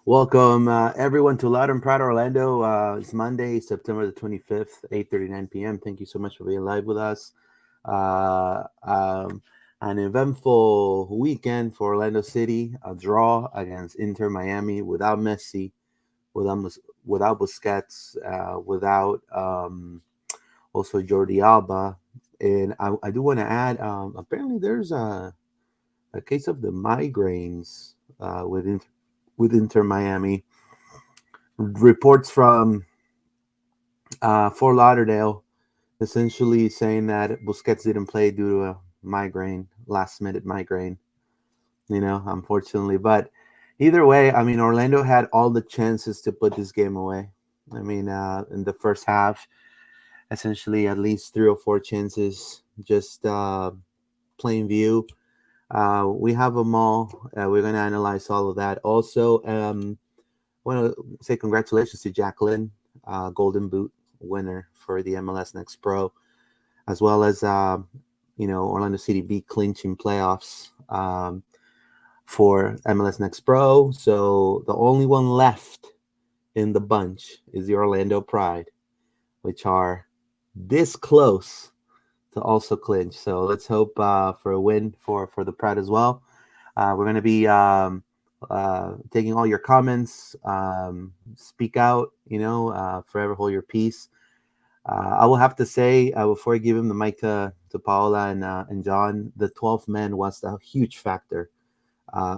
Welcome, everyone, to Loud and Proud Orlando. It's Monday, September the 25th, 8:39 p.m. Thank you so much for being live with us. Uh, um, an eventful weekend for Orlando City, a draw against Inter Miami without Messi, without Busquets, without also Jordi Alba. And I do want to add, apparently there's a case of the migraines with Inter Miami. Reports from Fort Lauderdale essentially saying that Busquets didn't play due to a migraine, last minute migraine, unfortunately. But either way, I mean, Orlando had all the chances to put this game away. I mean, in the first half, essentially at least three or four chances, just plain view. We have them all. We're going to analyze all of that. Also, want to say congratulations to Jacqueline, Golden Boot winner for the MLS Next Pro, as well as Orlando City B clinching playoffs for MLS Next Pro. So the only one left in the bunch is the Orlando Pride, which are this close to also clinch. So let's hope for a win for the Pride as well. We're going to be taking all your comments. Speak out, forever hold your peace. I will have to say, before I give him the mic to Paola and John, the 12th man was a huge factor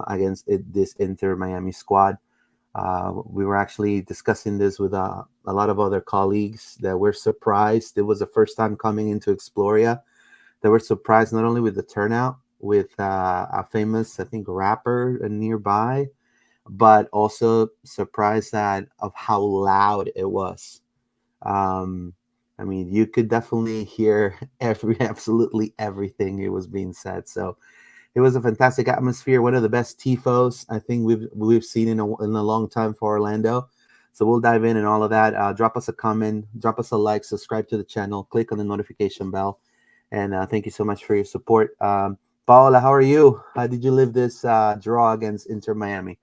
against this Inter Miami squad. We were actually discussing this with a lot of other colleagues that were surprised. It was the first time coming into Exploria. They were surprised not only with the turnout, with a famous, I think, rapper nearby, but also surprised of how loud it was. Um, I mean, you could definitely hear absolutely everything it was being said. So it was a fantastic atmosphere. One of the best tifos I think we've seen in a long time for Orlando. So we'll dive in and all of that. Drop us a comment, drop us a like, subscribe to the channel, click on the notification bell, and thank you so much for your support. Paola, how are you? How did you live this draw against Inter Miami?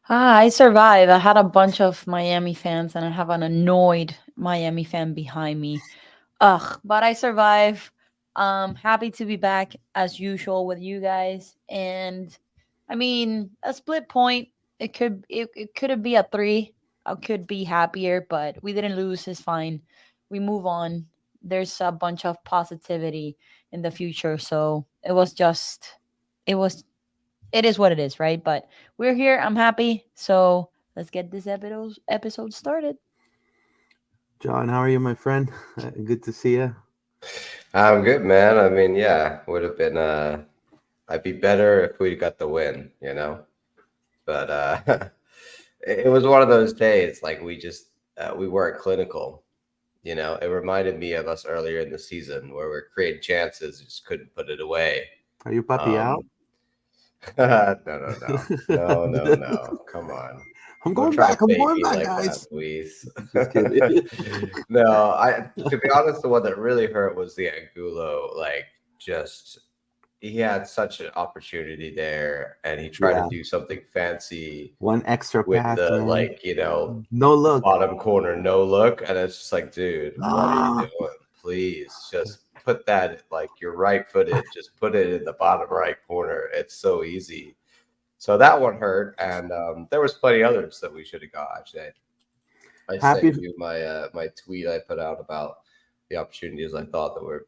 I survived. I had a bunch of Miami fans, and I have an annoyed Miami fan behind me. Ugh, but I survived. Happy to be back as usual with you guys. And I mean, a split point. It could be a three. I could be happier, but we didn't lose. It's fine. We move on. There's a bunch of positivity in the future. So it was it is what it is, right? But we're here. I'm happy. So let's get this episode started. John, how are you, my friend? Good to see you. I'm good, man. I mean, yeah, would have been I'd be better if we got the win, But it was one of those days like we weren't clinical, It reminded me of us earlier in the season where we're creating chances, just couldn't put it away. Are you puppy out? Um no, no, no. No, no, no. Come on. I'm Don't going try to back. I'm bait going me back, like that, guys. Luis. Just kidding. No, I to be honest, the one that really hurt was the Angulo. Like, just he had such an opportunity there, and he tried to Yeah, do something fancy one extra with pass, the man. No look. bottom corner no look, and it's just like, dude, what are you Ah, doing? Please just put that like your right footed, just put it in the bottom right corner. It's so easy. So that one hurt, and there was plenty others that we should have got. Actually, I sent happy. you my tweet I put out about the opportunities I thought that were,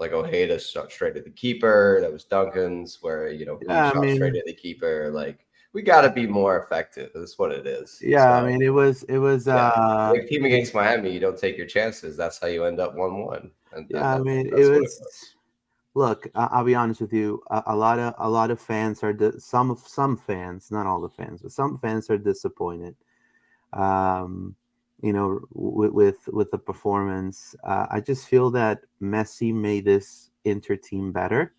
like Ojeda shot straight at the keeper. That was Duncan's where, he Yeah, I shot straight mean, at the keeper. Like, we got to be more effective. That's what it is. yeah, I So, mean, it was. yeah, like team against Miami, you don't take your chances. That's how you end up 1-1. And Yeah, I mean, it that's what it was. was. Look, I'll be honest with you. A lot of fans are some fans, not all the fans, but some fans are disappointed. Um, with the performance, I just feel that Messi made this Inter team better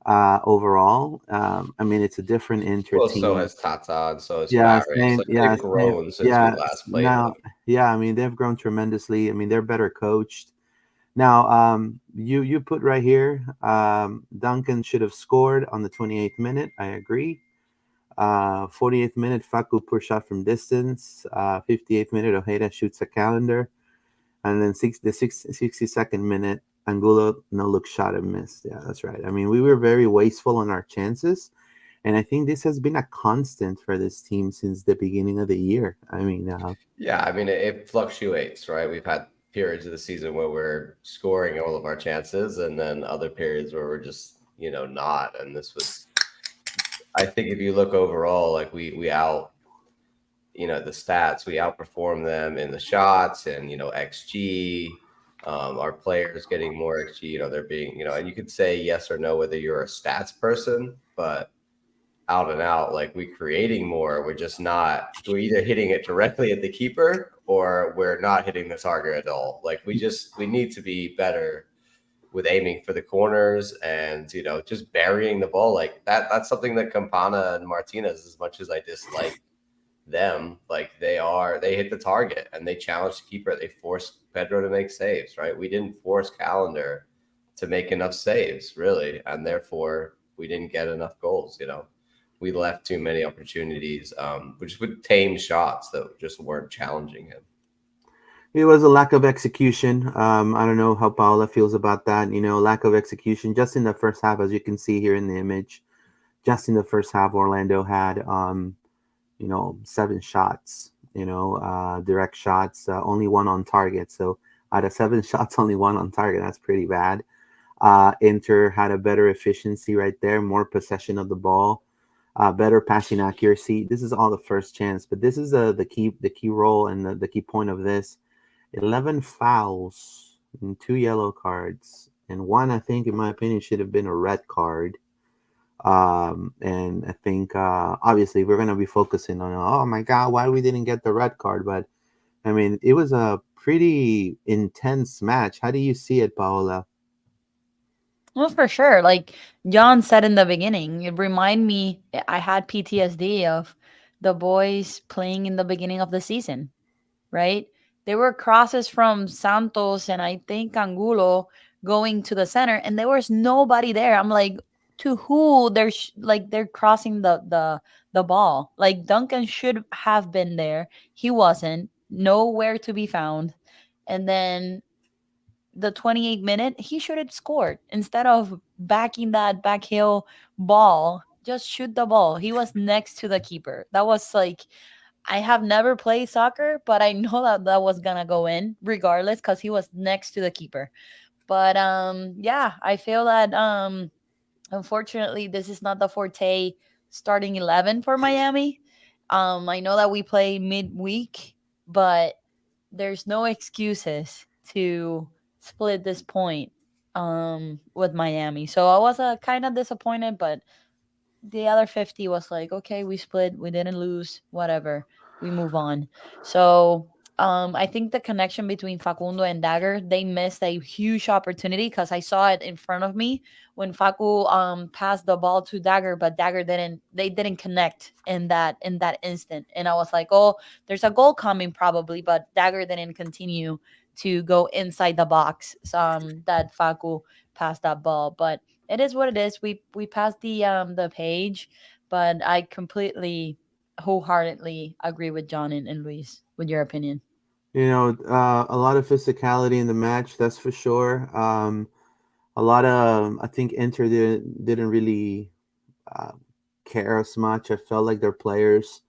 overall. I mean, it's a different Inter Well, so team. has Tata and so has Yeah, Faris. same. Like, Yeah, they've same. grown since we Yeah, last played now, them. yeah. I mean, they've grown tremendously. I mean, they're better coached now. You put right here. Duncan should have scored on the 28th minute. I agree. 48th minute, Facu poor shot from distance. 58th minute, Ojeda shoots a calendar. And then 62nd minute, Angulo no look shot and missed. Yeah, that's right. I mean, we were very wasteful on our chances. And I think this has been a constant for this team since the beginning of the year. I mean, Yeah, I mean it fluctuates, right? We've had periods of the season where we're scoring all of our chances, and then other periods where we're just not. And this was, I think, if you look overall, like we out, the stats, we outperform them in the shots and XG. Our players getting more XG. They're being and you could say yes or no whether you're a stats person, but out and out, like we creating more. We're just not. We're either hitting it directly at the keeper or we're not hitting the target at all. Like we need to be better with aiming for the corners and just burying the ball like that. That's something that Campana and Martinez, as much as I dislike them, like they hit the target and they challenged the keeper. They forced Pedro to make saves, right? We didn't force Calendar to make enough saves, really, and therefore we didn't get enough goals. We left too many opportunities, which would tame shots that just weren't challenging him. it was a lack of execution. I don't know how Paola feels about that. Lack of execution just in the first half, as you can see here in the image. Just in the first half, Orlando had 7 shots. Direct shots, only one on target. So out of 7 shots, only one on target. That's pretty bad. Inter had a better efficiency right there, more possession of the ball, better passing accuracy. This is all the first chance, but this is the key role and the key point of this. 11 fouls and 2 yellow cards, and one, I think, in my opinion, should have been a red card. And I think obviously we're gonna be focusing on, oh my God, why we didn't get the red card, but I mean it was a pretty intense match. How do you see it, Paola? Well, for sure. Like John said in the beginning, it remind me I had PTSD of the boys playing in the beginning of the season, right? There were crosses from Santos and I think Angulo going to the center, and there was nobody there. I'm like, to who they're like they're crossing the ball. Like Duncan should have been there. He wasn't. Nowhere to be found. And then the 28th minute, he should have scored instead of backing that back heel ball. Just shoot the ball. He was next to the keeper. That was like, I have never played soccer, but I know that that was gonna go in regardless because he was next to the keeper. But yeah, I feel that unfortunately this is not the forte starting 11 for Miami. I know that we play midweek, but there's no excuses to split this point with Miami. So I was kind of disappointed, but the other 50 was like, okay, we split, we didn't lose, whatever, we move on. So I think the connection between Facundo and Dagger, they missed a huge opportunity because I saw it in front of me when Facu passed the ball to Dagger, but Dagger didn't, they didn't connect in that instant. And I was like, oh, there's a goal coming probably, but Dagger didn't continue to go inside the box that Facu passed that ball. But it is what it is. We passed the page, but I completely wholeheartedly agree with John and Luis with your opinion. A lot of physicality in the match, that's for sure. A lot of, I think Inter didn't really uh, care as much. I felt like their players,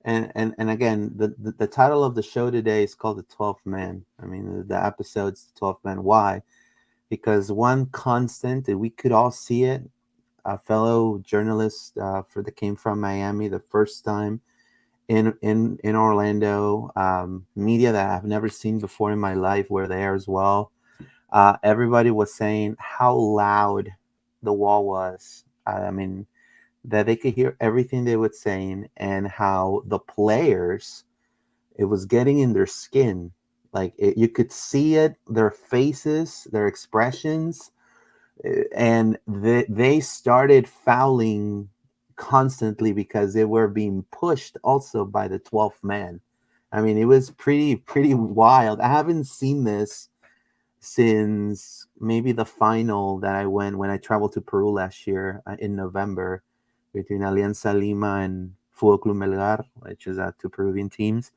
and again, the title of the show today is called the 12th Man. I mean, the episode's the 12th Man. Why? Because one constant, and we could all see it. A fellow journalist for that came from Miami the first time in Orlando, media that I've never seen before in my life were there as well. Everybody was saying how loud the wall was. I mean, that they could hear everything they were saying, and how the players, it was getting in their skin. Like you could see it, their faces, their expressions, and they started fouling constantly because they were being pushed also by the 12th man. I mean, it was pretty wild. I haven't seen this since maybe the final that I went when I traveled to Peru last year in November between Alianza Lima Fútbol Club Melgar, which is two Peruvian teams.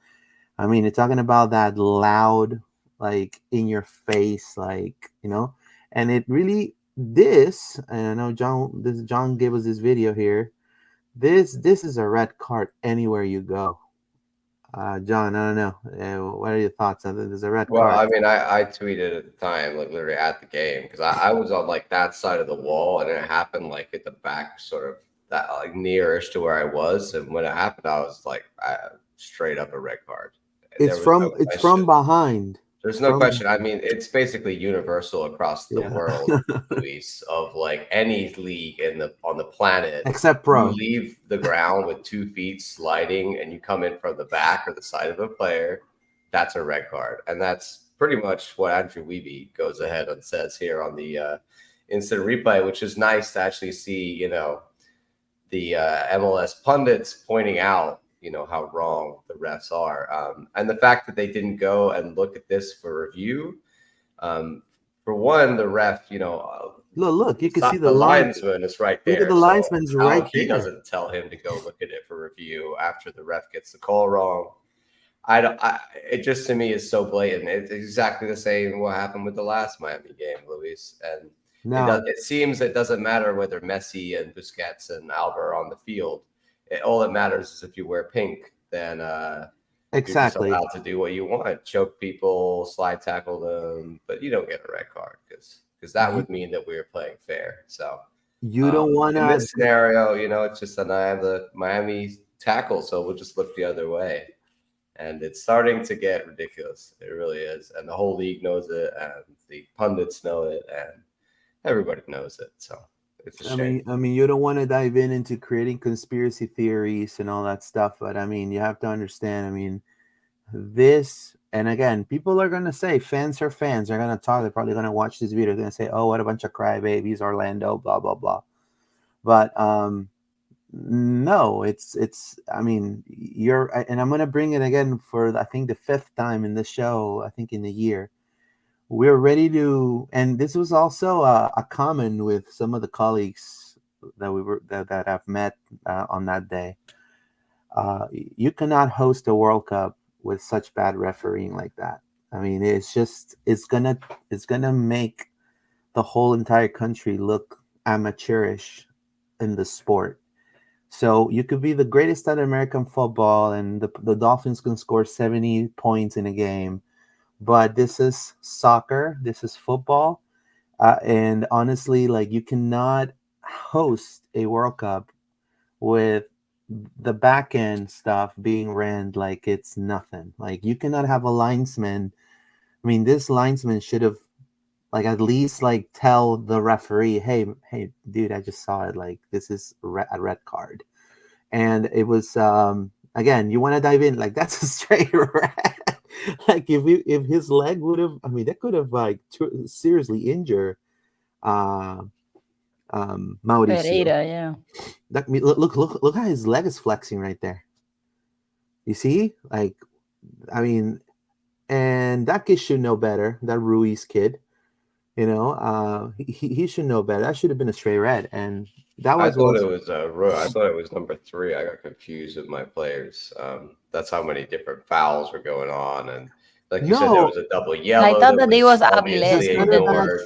I mean, you're talking about that loud, like in your face, like and it really this. And I know John gave us this video here. This is a red card anywhere you go. John, I don't know. What are your thoughts on this? There's a red Well, card. I mean, I tweeted at the time, like literally at the game, because I was on like that side of the wall, and it happened like at the back, sort of that like nearish to where I was. And when it happened, I was like, straight up a red card. It's There was no from it's question. from behind. There's It's no from question. I mean, it's basically universal across the yeah. world, Luis, of like any league in the on the planet. Except You pro. leave the ground with 2 feet sliding and you come in from the back or the side of a player, that's a red card. And that's pretty much what Andrew Weeby goes ahead and says here on the instant replay, which is nice to actually see, the MLS pundits pointing out, how wrong the refs are. And the fact that they didn't go and look at this for review. For one, the ref, Look, you can see the the line. linesman is right Look at there. the So linesman's how right he there. doesn't tell him to go look at it for review after the ref gets the call wrong. I don't. It just to me is so blatant. It's exactly the same what happened with the last Miami game, Luis. And Now, it seems it doesn't matter whether Messi and Busquets and Alba are on the field. All that matters is if you wear pink, then you're just exactly. allowed to do what you want: choke people, slide tackle them, but you don't get a red card because that You, would mean that we were playing fair. So you don't want in to. this scenario, it's just that I have the Miami tackle, so we'll just look the other way. And it's starting to get ridiculous. It really is. And the whole league knows it, and the pundits know it, and everybody knows it. So it's a shame. I mean, you don't want to dive into creating conspiracy theories and all that stuff, but I mean, you have to understand. I mean, this, and again, people are gonna say fans are fans. They're gonna talk. They're probably gonna watch this video. They're gonna say, "Oh, what a bunch of crybabies, Orlando, blah blah blah." But no, it's. I mean, and I'm gonna bring it again for I think the fifth time in this show. I think in the year we're ready to, and this was also a common with some of the colleagues that I've met on that day. You cannot host a World Cup with such bad refereeing like that. I mean, it's gonna make the whole entire country look amateurish in the sport. So you could be the greatest at American football, and the Dolphins can score 70 points in a game, but this is soccer, this is football, and honestly, like you cannot host a World Cup with the back end stuff being ran like it's nothing. Like you cannot have a linesman. I mean, this linesman should have like at least like tell the referee, hey, dude, I just saw it. Like this is a red card, and it was again. You want to dive in like that's a straight red. Like if his leg would have, I mean, that could have like seriously injured uh, Mauricio. Pereira, yeah. Look how his leg is flexing right there. You see, like, I mean, and that kid should know better. That Ruiz kid, he should know better. That should have been a straight red, and that I was thought it also was I thought it was number 3. I got confused with my players. That's how many different fouls were going on, and like you said, there no was a double I yellow thought that that it was was the Avilés obviously who center did back. that. ignored.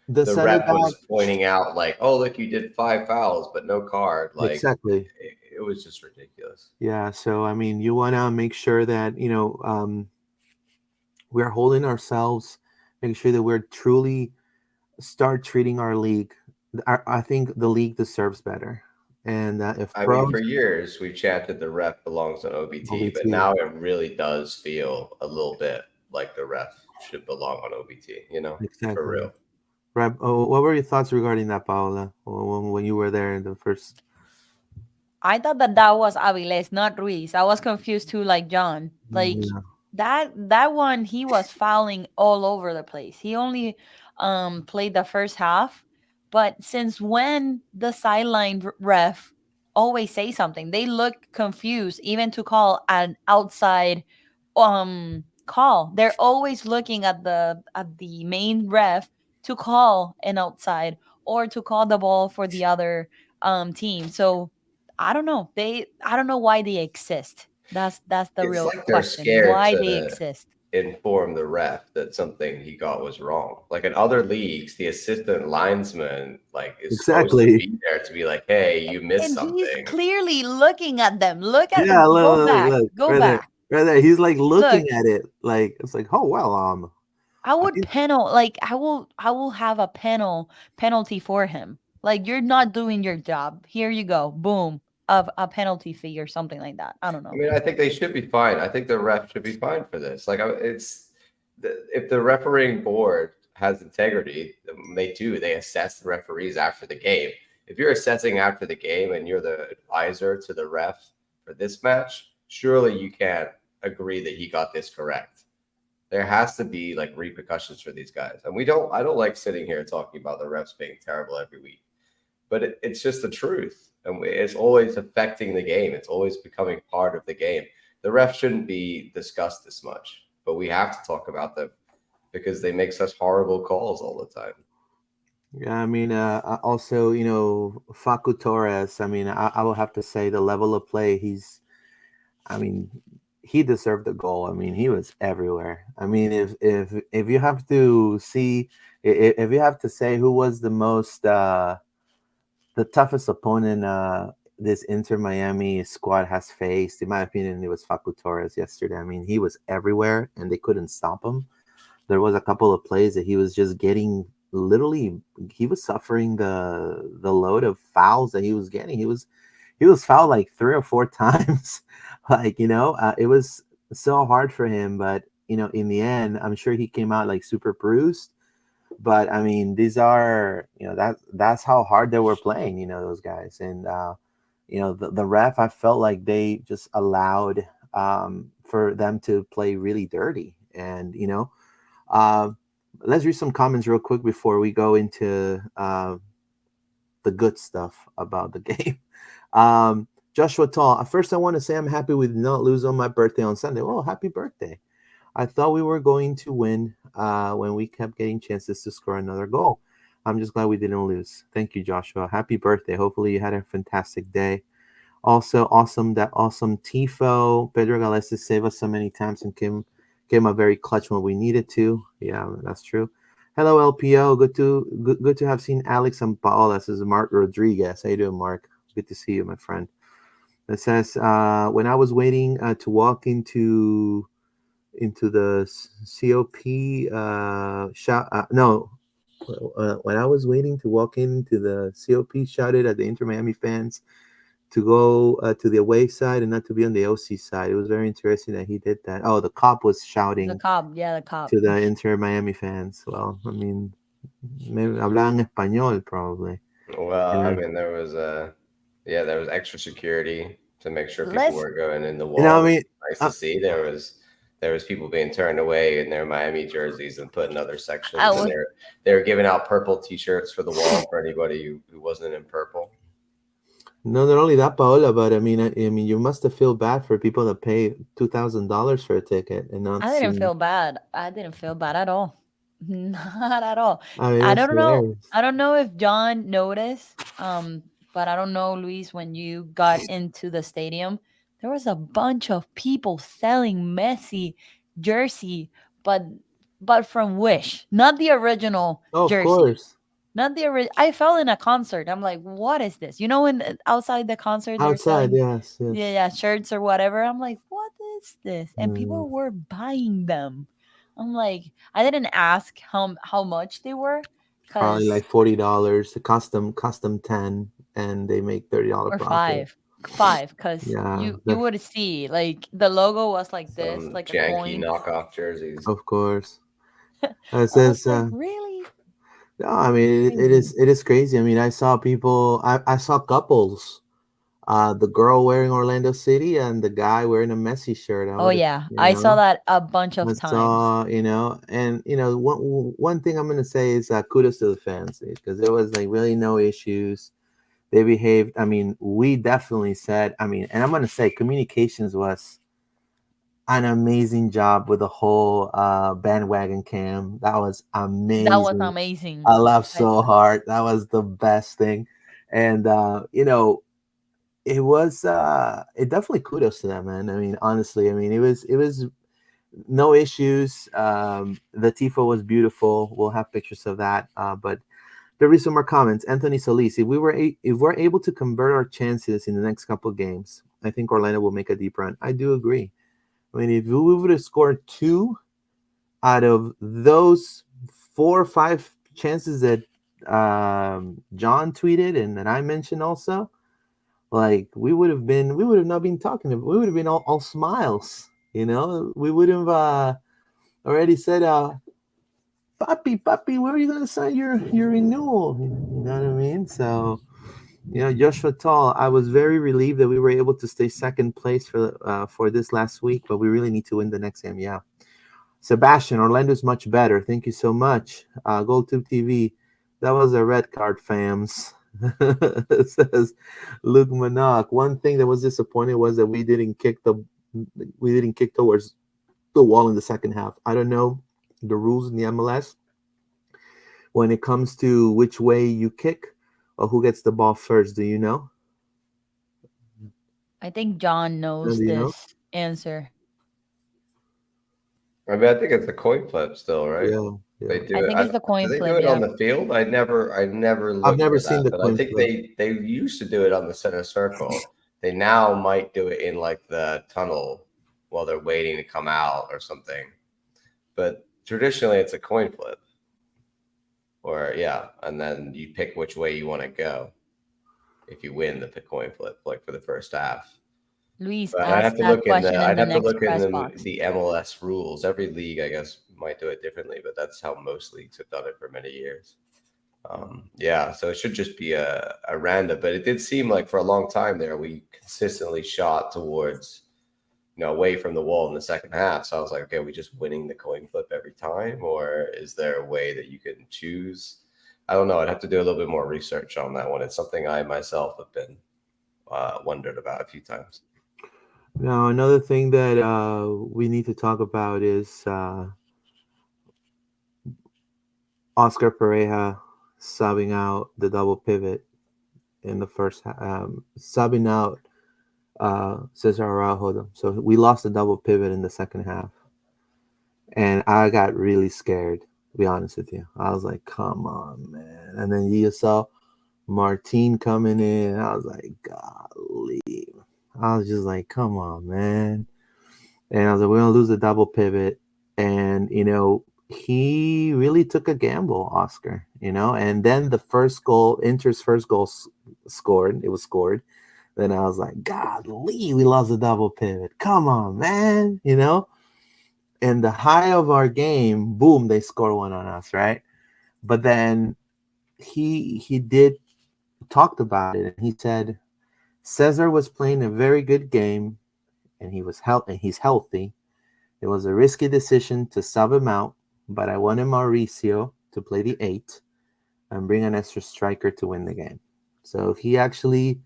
The The center ref back, was pointing out like, "Oh, look, you did 5 fouls, but no card." Like exactly. it was just ridiculous. Yeah. So I mean, you want to make sure that we're holding ourselves, making sure that we're truly start treating our league. I think the league deserves better, and if I mean, pros for years we chanted the ref belongs on OBT, but OBT, now it really does feel a little bit like the ref should belong on OBT. For exactly. real. Right. Oh, what were your thoughts regarding that, Paola, when you were there in the first? I thought that that was Avilés, not Ruiz. I was confused too, like John. Like Yeah, that one, he was fouling all over the place. He only played the first half, but since when the sideline ref always say something? They look confused, even to call an outside call. They're always looking at the main ref to call an outside or to call the ball for the other team. So I don't know. I don't know why they exist. That's the It's real like they're question. scared Why they to exist? inform the ref that something he got was wrong. Like in other leagues, the assistant linesman like is supposed to Exactly. be there to be like, "Hey, you missed And he's something." clearly looking at them. Look at Yeah, go look, back. look, Go right there, back. right there. He's like looking Look, at it, like it's like, oh well, I I would think penal like I will have a penalty for him. Like you're not doing your job. Here you go. Boom. Of a penalty fee or something like that. I don't I know. mean, I think they should be fine. I think the ref should be fine for this. Like, if the refereeing board has integrity, they do. They assess the referees after the game. If you're assessing after the game and you're the advisor to the ref for this match, surely you can't agree that he got this correct. There has to be like repercussions for these guys. And we don't, I don't like sitting here talking about the refs being terrible every week, but it's just the truth. And it's always affecting the game. It's always becoming part of the game. The refs shouldn't be discussed this much, but we have to talk about them because they make such horrible calls all the time. yeah, I mean, also, Facu Torres. I mean, I will have to say the level of play. I mean, he deserved the goal. I mean, he was everywhere. I mean, if you have to see, if you have to say who was the toughest opponent this Inter Miami squad has faced, in my opinion, it was Facu Torres yesterday. I mean, he was everywhere and they couldn't stop him. There was a couple of plays that he was just getting literally he was suffering the load of fouls that he was getting. He was fouled like 3 or 4 times. Like, it was so hard for him, but in the end, I'm sure he came out like super bruised. But I mean, these are that's how hard they were playing, those guys. And the ref, I felt like they just allowed for them to play really dirty. And uh, let's read some comments real quick before we go into the good stuff about the game. Joshua Tall. At first, I want to say I'm happy we did not lose on my birthday on Sunday. Oh, happy birthday! I thought we were going to win when we kept getting chances to score another goal. I'm just glad we didn't lose. Thank you, Joshua. Happy birthday. Hopefully, you had a fantastic day. Also, awesome that awesome tifo. Pedro Galeses saved us so many times and came up very clutch when we needed to. Yeah, that's true. Hello, LPO. Good to have seen Alex and Paola. This is Mark Rodriguez. How you doing, Mark? Good to see you, my friend. It says when I was waiting to walk into the COP shot. No, when I was waiting to walk into the COP, shouted at the Inter Miami fans to go to the away side and not to be on the OC side. It was very interesting that he did that. Oh, the cop was The shouting cop, yeah, the cop. to the Inter Miami fans. Well, I mean, maybe hablaban español probably. Well, I And, mean, yeah, there was extra security to make sure people Let's weren't going in the I wall, which mean, was nice to uh, see. There was people being turned away in their Miami jerseys and put in other I sections, and was they were giving out purple T-shirts for the wall for anybody who wasn't in purple. no, not only that, Paola, but I mean, you must have feel bad for people that pay $2,000 for a ticket and not I didn't see. feel bad. I didn't feel bad at all. Not at all. I mean, I it's don't know. hilarious. I don't know if John noticed. But I don't know, Luis, when you got into the stadium, there was a bunch of people selling Messi jersey, but from Wish, not the original Oh, of jersey. course. Not the original. I fell in a concert. I'm like, what is this? You know, when outside the concert they're Outside, selling, yes, yeah, yes. yeah, shirts or whatever. I'm like, what is this? And Mm, people were buying them. I'm like, I didn't ask how much they were, probably cause like $40, the custom 10, and they make $30 or profit. five, cause Yeah, you would see like the logo was like this, Some like a janky coin. knockoff jerseys. of course. It I was says, like, really no, I mean, it crazy. is it is crazy. I mean, I saw people, I saw couples, the girl wearing Orlando City and the guy wearing a Messi shirt. I Oh would, yeah, I saw that a bunch I of times. saw, and one thing I'm gonna say is kudos to the fans because there was like really no issues. They behaved. I mean, we definitely said. I mean, and I'm gonna say communications was an amazing job with the whole bandwagon cam. That was That was amazing. amazing. I laughed I so hard. That was the best thing, and it was it definitely kudos to them, man. I mean, honestly, I mean, it was no issues. The tifo was beautiful. We'll have pictures of that. But there is some more comments. Anthony Solis, if we're able to convert our chances in the next couple of games, I think Orlando will make a deep run. I do agree. I mean, if we would have scored two out of those 4 or 5 chances that John tweeted and that I mentioned also, like we would have not been talking. We would have been all smiles. You know, we would have already said, Papi, where are you going to sign your renewal? You know what I mean? So, Josh Fatal, I was very relieved that we were able to stay second place for this last week, but we really need to win the next game. Yeah. Sebastian, Orlando's much better. Thank you so much. GoldTube TV, that was a red card, fams. Says Luke Manock. One thing that was disappointing was that we didn't kick towards the wall in the second half. I don't know the rules in the MLS when it comes to which way you kick or who gets the ball first. Do you know? I think John Do knows you know? this answer. I mean, I think it's a coin flip still, right? Yeah, They yeah. do I it. think it's the Do coin they do flip. it on Yeah. the field? I never I've looked never for seen that, the but I coin think flip. they used to do it on the center circle. They now might do it in like the tunnel while they're waiting to come out or something. But traditionally, it's a coin flip, or yeah, and then you pick which way you want to go if you win the coin flip, like for the first half. Luis But asked that question in I'd the have to next look in press box. the MLS rules. Every league, I guess, might do it differently, but that's how most leagues have done it for many years. Yeah, so it should just be a random, but it did seem like for a long time there we consistently shot towards, away from the wall in the second half. So I was like, okay, are we just winning the coin flip every time, or is there a way that you can choose? I don't know. I'd have to do a little bit more research on that one. It's something I myself have been wondered about a few times. Now, another thing that we need to talk about is Oscar Pereja subbing out the double pivot in the first, subbing out Cesar Araujo. So we lost the double pivot in the second half, and I got really scared. To be honest with you, I was like, "Come on, man!" And then you saw Martin coming in, and I was like, "Golly!" I was just like, "Come on, man!" And I was like, "We're gonna lose the double pivot," and he really took a gamble, Oscar. And then the first goal, Inter's first goal scored. It was scored. Then I was like, "Golly, we lost the double pivot. Come on, man!" And the high of our game, boom, they score one on us, right? But then he did talked about it, and he said Cesar was playing a very good game, and he's healthy. It was a risky decision to sub him out, but I wanted Mauricio to play the 8 and bring an extra striker to win the game. So he actually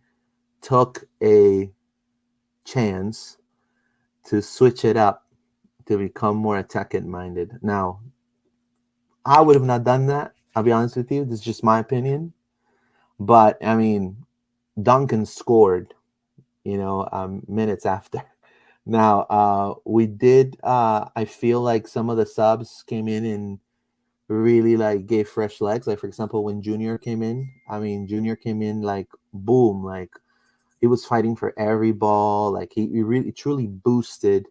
took a chance to switch it up to become more attacking minded. Now, I would have not done that. I'll be honest with you. This is just my opinion. But I mean, Duncan scored, minutes after. Now, we did. I feel like some of the subs came in and really like gave fresh legs. Like for example, when Junior came in, Junior came in like boom, like he was fighting for every ball. Like he really truly boosted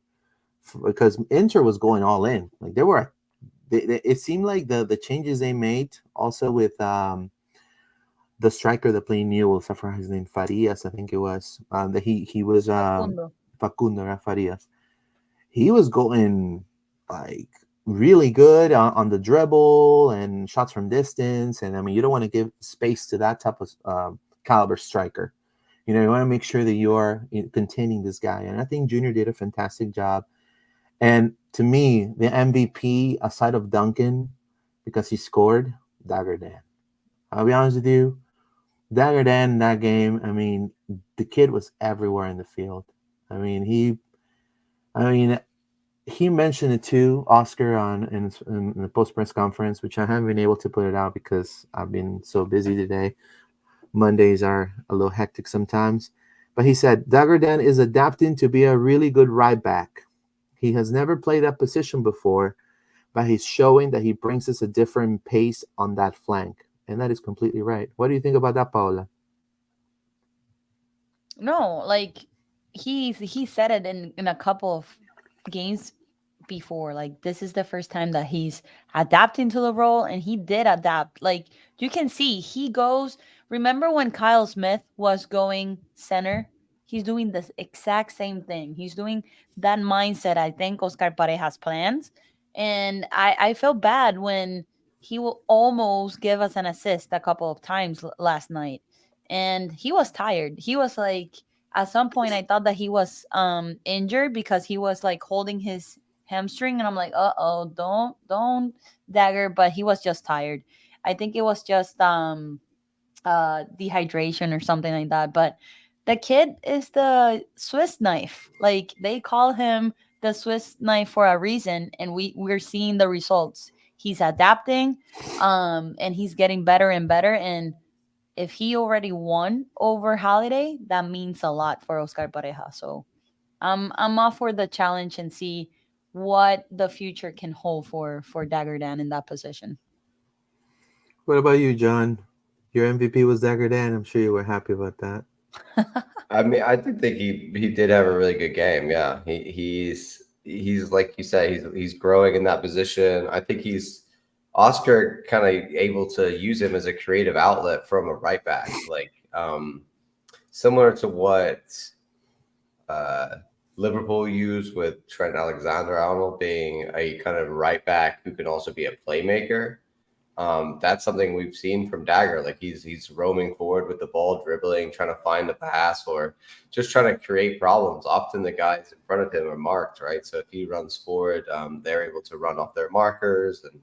because Inter was going all in. Like it seemed like the changes they made also with the striker that played Newell's, I forgot his name, Farias, I think it was. That he was Facundo. Facundo, right? Farias. He was going like really good on the dribble and shots from distance. And I mean, you don't want to give space to that type of caliber striker. You want to make sure that you are containing this guy. And I think Junior did a fantastic job. And to me, the MVP aside of Duncan, because he scored, Dagger Dan. I'll be honest with you, Dagger Dan in that game, I mean, the kid was everywhere in the field. I mean, he mentioned it too, Oscar, in the post press conference, which I haven't been able to put it out because I've been so busy today. Mondays are a little hectic sometimes, But he said Dagerdan is adapting to be a really good right back. He has never played that position before, but he's showing that he brings us a different pace on that flank. And that is completely right. What do you think about that, Paula? No, like he said it in a couple of games before. Like this is the first time that he's adapting to the role, and he did adapt. Like you can see he goes. Remember when Kyle Smith was going center? He's doing the exact same thing. He's doing that mindset. I think Oscar Parejas plans, and I felt bad when he will almost give us an assist a couple of times last night, and he was tired. He was like, at some point I thought that he was injured because he was like holding his hamstring, and I'm like, uh-oh, don't dagger. But he was just tired. I think it was just dehydration or something like that. But the kid is the Swiss knife. Like they call him the Swiss knife for a reason, and we're seeing the results. He's adapting, and he's getting better and better. And if he already won over Holiday, that means a lot for Oscar Pareja. So I'm off for the challenge and see what the future can hold for Dagger Dan in that position. What about you, John? Your MVP was Dagerdan. I'm sure you were happy about that. I mean, I do think he did have a really good game. Yeah, he's like you say, he's growing in that position. I think he's Oscar kind of able to use him as a creative outlet from a right back, like similar to what uh, Liverpool used with Trent Alexander-Arnold being a kind of right back who can also be a playmaker. That's something we've seen from Dagger. Like he's roaming forward with the ball, dribbling, trying to find the pass, or just trying to create problems. Often the guys in front of him are marked, right? So if he runs forward, they're able to run off their markers and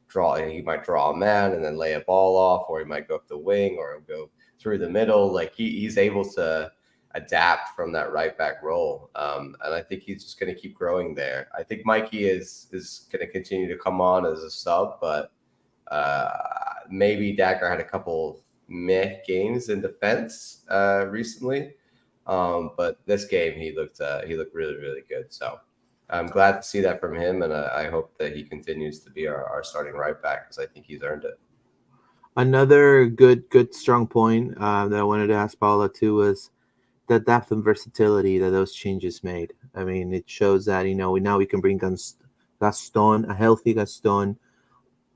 draw. He might draw a man and then lay a ball off, or he might go up the wing or go through the middle. Like he's able to adapt from that right back role, and I think he's just going to keep growing there. I think Mikey is going to continue to come on as a sub, but uh, maybe Dagger had a couple meh games in defense recently, but this game he looked really really good. So I'm glad to see that from him, and I hope that he continues to be our starting right back because I think he's earned it. Another good strong point that I wanted to ask Paula too was the depth and versatility that those changes made. I mean, it shows that now we can bring Gaston, a healthy Gaston,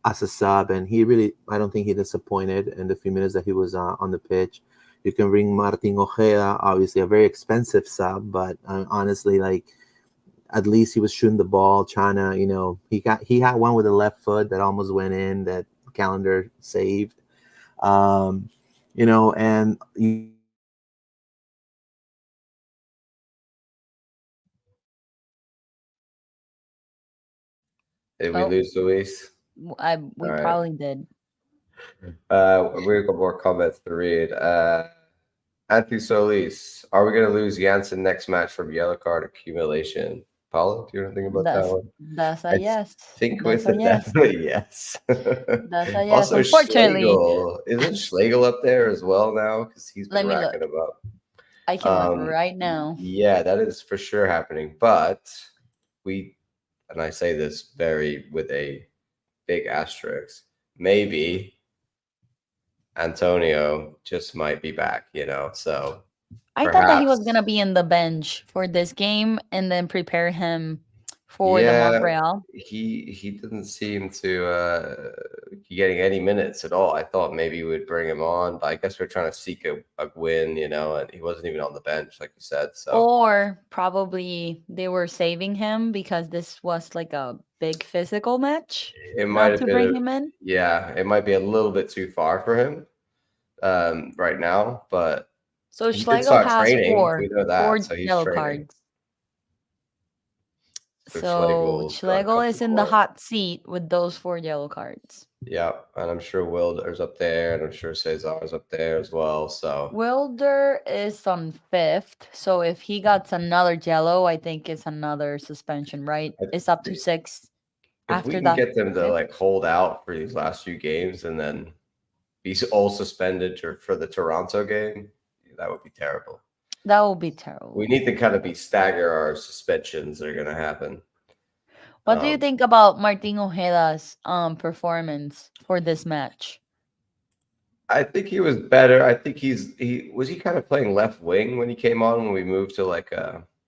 as a sub, and I don't think he disappointed in the few minutes that he was on the pitch. You can bring Martin Ojeda, obviously a very expensive sub, but honestly, like at least he was shooting the ball, trying to, he had one with the left foot that almost went in that Calendar saved. Um, and Did we Oh, lose Luis? we All right. probably did. We've got more comments to read. Anthony Solis, are we going to lose Janssen next match from yellow card accumulation? Paula, do you want to think about that That's one? that's a I yes. think That's with a a yes. definitely yes. That's a yes. Also, Unfortunately, Schlegel. Isn't Schlegel up there as well now? Because he's been let me racking look. them up. I can look right now. Yeah, that is for sure happening. But we, and I say this very with a big asterisk, maybe Antonio just might be back, So I thought that he was perhaps, gonna be in the bench for this game and then prepare him for the yeah, Montreal. he didn't seem to be getting any minutes at all. I thought maybe we would bring him on, but I guess we're trying to seek a win, and he wasn't even on the bench, like you said. So Or probably they were saving him because this was like a big physical match, it might not have to been, bring him in. yeah, it might be a little bit too far for him right now, but So he did Schlegel start has training. We know four that, so he's yellow training. cards. So So Schlegel's got a Schlegel couple is in the more. hot seat with those four yellow cards. Yeah, and I'm sure Wilder's up there, and I'm sure Cesar's up there as well. So Wilder is on fifth, so if he got another yellow, I think it's another suspension, right? I It's up to thi- six if we after can that get them to fifth. like hold out for these last few games and then be all suspended for the Toronto game, that would be terrible. That would be We terrible. need to kind of be stagger our suspensions that are going to happen. What do you Um, think about Martin Ojeda's performance for this match? I think he was better. I think he kind of playing left wing when he came on when we moved to like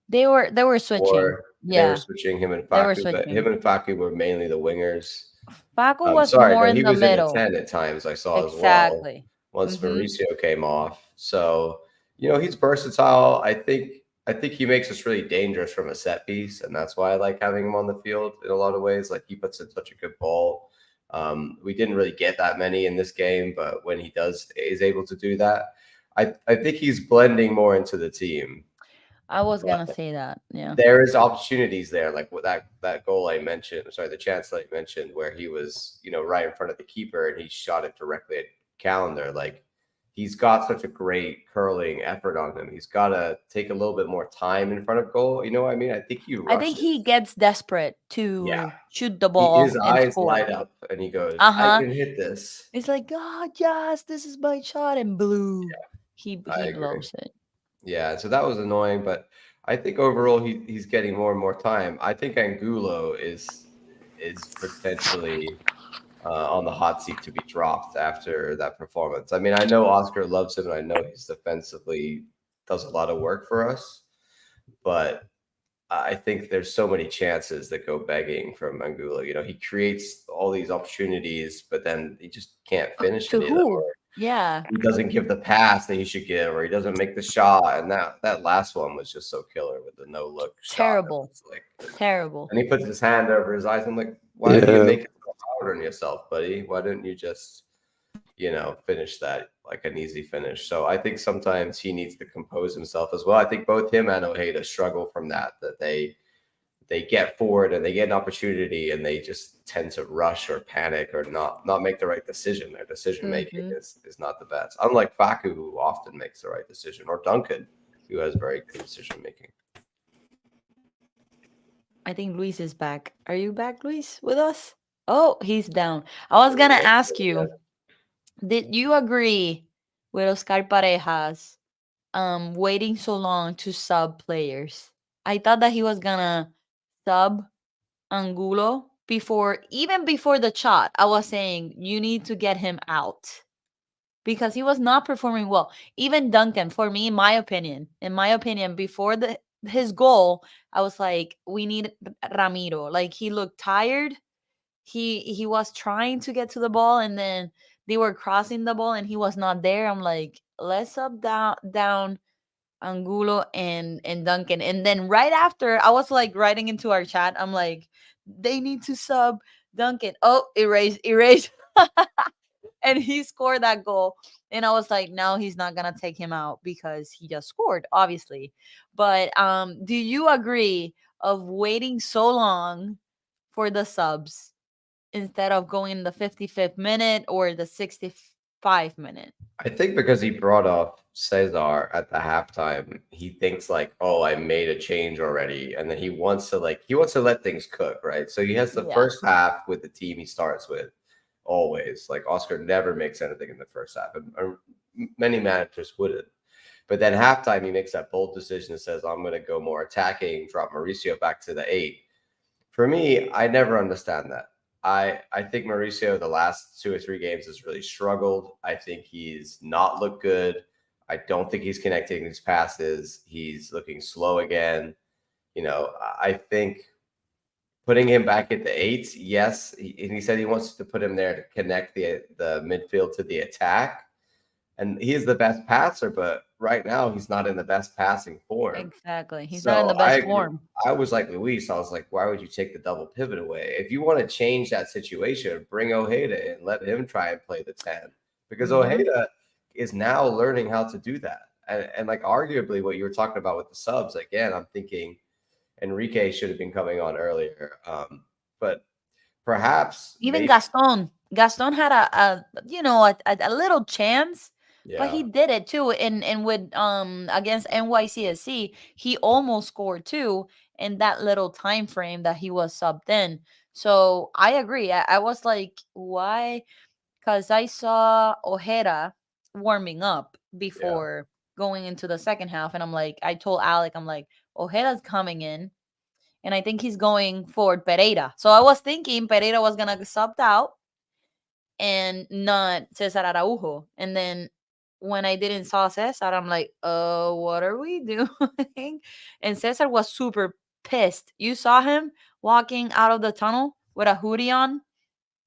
They were switching. or they were Yeah, switching him and they were Faku, but him switching. and Faku were mainly the wingers. Paco was Sorry, more no, in he the was in the middle. 10 at times I saw as well Exactly. once Mm-hmm. Mauricio came off. So, he's versatile. I think he makes us really dangerous from a set piece, and that's why I like having him on the field in a lot of ways. Like he puts in such a good ball. We didn't really get that many in this game, but when he does is able to do that, I think he's blending more into the team. I was gonna But say that. Yeah. there is opportunities there, like with that goal I mentioned. Sorry, the chance that I mentioned where he was, right in front of the keeper and he shot it directly at Calendar. Like he's got such a great curling effort on him. He's got to take a little bit more time in front of goal. You know what I mean? I think he I think he rushes. gets desperate Yeah, to shoot the ball his and eyes score. light up and he goes, Uh "I huh. can hit this." It's like, God, yes, this is my shot, and blue. He I agree. blows it. Yeah, so that was annoying, but I think overall he's getting more and more time. I think Angulo is potentially on the hot seat to be dropped after that performance. I mean, I know Oscar loves him, and I know he's defensively does a lot of work for us, but I think there's so many chances that go begging from Angulo. He creates all these opportunities, but then he just can't finish To any of them, who? or Yeah, he doesn't give the pass that he should give, or he doesn't make the shot. And that last one was just so killer with the no look shot. That terrible, was like, terrible. and he puts his hand over his eyes. I'm like, why do you Yeah. make it so hard on yourself, buddy? Why didn't you just, finish that like an easy finish? So I think sometimes he needs to compose himself as well. I think both him and Ojeda struggle from that they get forward and they get an opportunity and they just tend to rush or panic or not make the right decision. Their decision making Hmm. is not the best. Unlike Faku, who often makes the right decision, or Duncan, who has very good decision making. I think Luis is back. Are you back, Luis, with us? Oh, he's down. I was gonna ask you, did you agree with Oscar Parejas waiting so long to sub players? I thought that he was gonna sub Angulo even before the shot. I was saying you need to get him out because he was not performing well. Even Duncan, for me, in my opinion, before his goal, I was like, we need Ramiro. Like he looked tired. He was trying to get to the ball, and then they were crossing the ball, and he was not there. I'm like, let's up down Angulo and Duncan. And then right after, I was like writing into our chat, I'm like, they need to sub Duncan. Oh, erase. And he scored that goal. And I was like, no, he's not gonna take him out because he just scored, obviously. But do you agree of waiting so long for the subs instead of going in the 55th minute or the 65 minute? I think because he brought off Cesar at the halftime, he thinks like, "Oh, I made a change already," and then he wants to let things cook, right? So he has the Yeah, first half with the team he starts with, always. Like Oscar never makes anything in the first half, and many managers wouldn't. But then halftime, he makes that bold decision and says, "I'm going to go more attacking, drop Mauricio back to the 8." For me, I never understand that. I think Mauricio the last 2 or 3 games has really struggled. I think he's not looked good. I don't think he's connecting his passes. He's looking slow again. I think putting him back at the 8, yes, and he said he wants to put him there to connect the midfield to the attack. And he is the best passer, but right now he's not in the best passing form. exactly. He's not in So the best form. I was like Luis. I was like, why would you take the double pivot away? If you want to change that situation, bring Ojeda in, let him try and play the 10. Because Hmm. Ojeda is now learning how to do that. And like arguably what you were talking about with the subs, again, I'm thinking Enrique should have been coming on earlier. But perhaps Even maybe, Gaston had a little chance, but yeah. he did it too. And with against NYCSC, he almost scored too in that little time frame that he was subbed in. So I agree. I was like, why? Because I saw Ojeda warming up Yeah. before. going into the second half, and I'm like, I told Alec, I'm like, Ojeda's coming in, and I think he's going for Pereira. So I was thinking Pereira was gonna get subbed out and not Cesar Araujo. And then when I didn't saw Cesar, I'm like, what are we doing? And Cesar was super pissed. You saw him walking out of the tunnel with a hoodie on,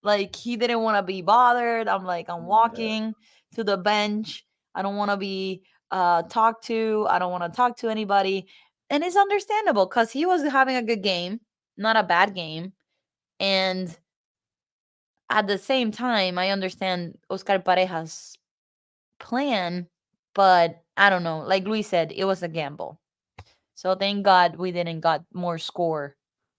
like he didn't want to be bothered. I'm like, I'm walking to the bench. I don't want to be talked to. I don't want to talk to anybody. And it's understandable because he was having a good game, not a bad game. And at the same time, I understand Oscar Pareja's plan, but I don't know. Like Luis said, it was a gamble. So thank God we didn't got more score.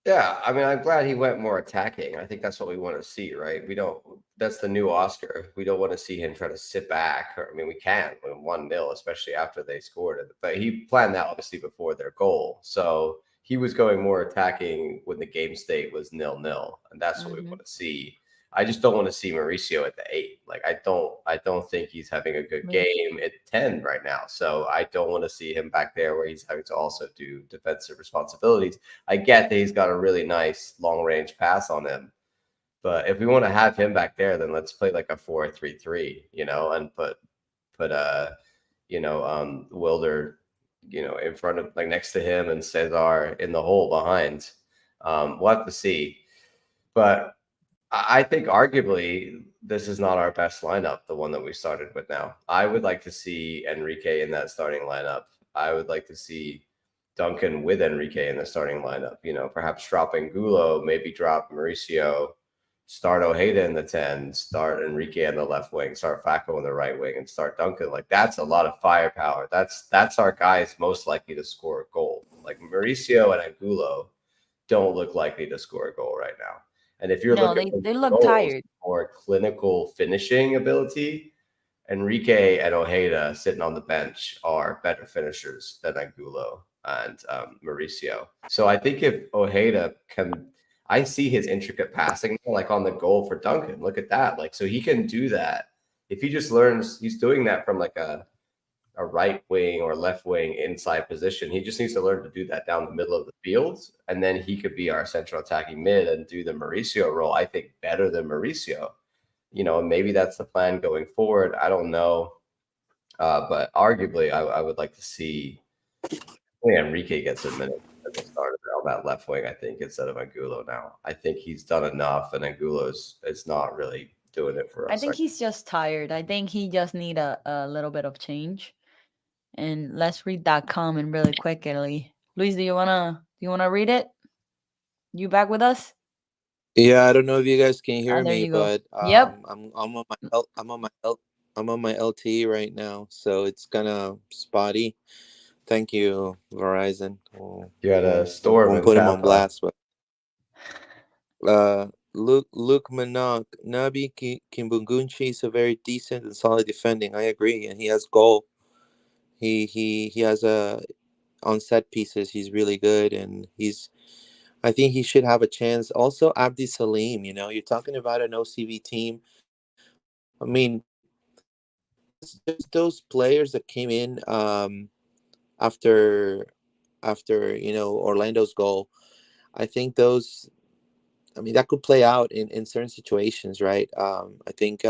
Yeah, I mean, I'm glad he went more attacking. I think that's what we want to see, right? We don't. That's the new Oscar. We don't want to see him try to sit back. Or, I mean, we can win 1-0, especially after they scored it. But he planned that obviously before their goal, so he was going more attacking when the game state was 0-0, and that's what we want to see. I just don't want to see Mauricio at the 8. Like I don't think he's having a good game at 10 right now. So I don't want to see him back there where he's having to also do defensive responsibilities. I get that he's got a really nice long range pass on him, but if we want to have him back there, then let's play like a 4-3-3, and put Wilder, in front of, like, next to him, and Cesar in the hole behind. We'll have to see, but I think arguably this is not our best lineup, the one that we started with now. I would like to see Enrique in that starting lineup. I would like to see Duncan with Enrique in the starting lineup. Perhaps drop Angulo, maybe drop Mauricio, start Ojeda in the 10, start Enrique on the left wing, start Facco on the right wing, and start Duncan. Like, that's a lot of firepower. That's our guys most likely to score a goal. Like, Mauricio and Angulo don't look likely to score a goal right now. And if you're looking they look tired for clinical finishing ability, Enrique and Ojeda sitting on the bench are better finishers than Angulo and Mauricio. So I think if Ojeda I see his intricate passing, like on the goal for Duncan. Look at that. Like, so he can do that. If he just learns, he's doing that from like a right wing or left wing inside position. He just needs to learn to do that down the middle of the field, and then he could be our central attacking mid and do the Mauricio role, I think, better than Mauricio. And maybe that's the plan going forward. I don't know. But arguably, I would like to see Enrique gets a minute at the start on that left wing, I think, instead of Angulo now. I think he's done enough, and Angulo is not really doing it for us. I think he's just tired. I think he just need a little bit of change. And let's read that comment really quickly. Luis, do you wanna read it? You back with us? Yeah, I don't know if you guys can hear me, but yep. I'm on my LTE right now, so it's kind of spotty. Thank you, Verizon. You had a storm. Won't put him on blast, but Luke Manock, Nabi Kimbungunchi is a very decent and solid defending. I agree, and he has goal. He has on set pieces. He's really good, and I think he should have a chance. Also, Abdi Salim. You're talking about an OCV team. I mean, just those players that came in after Orlando's goal. I think those. I mean, that could play out in certain situations, right? I think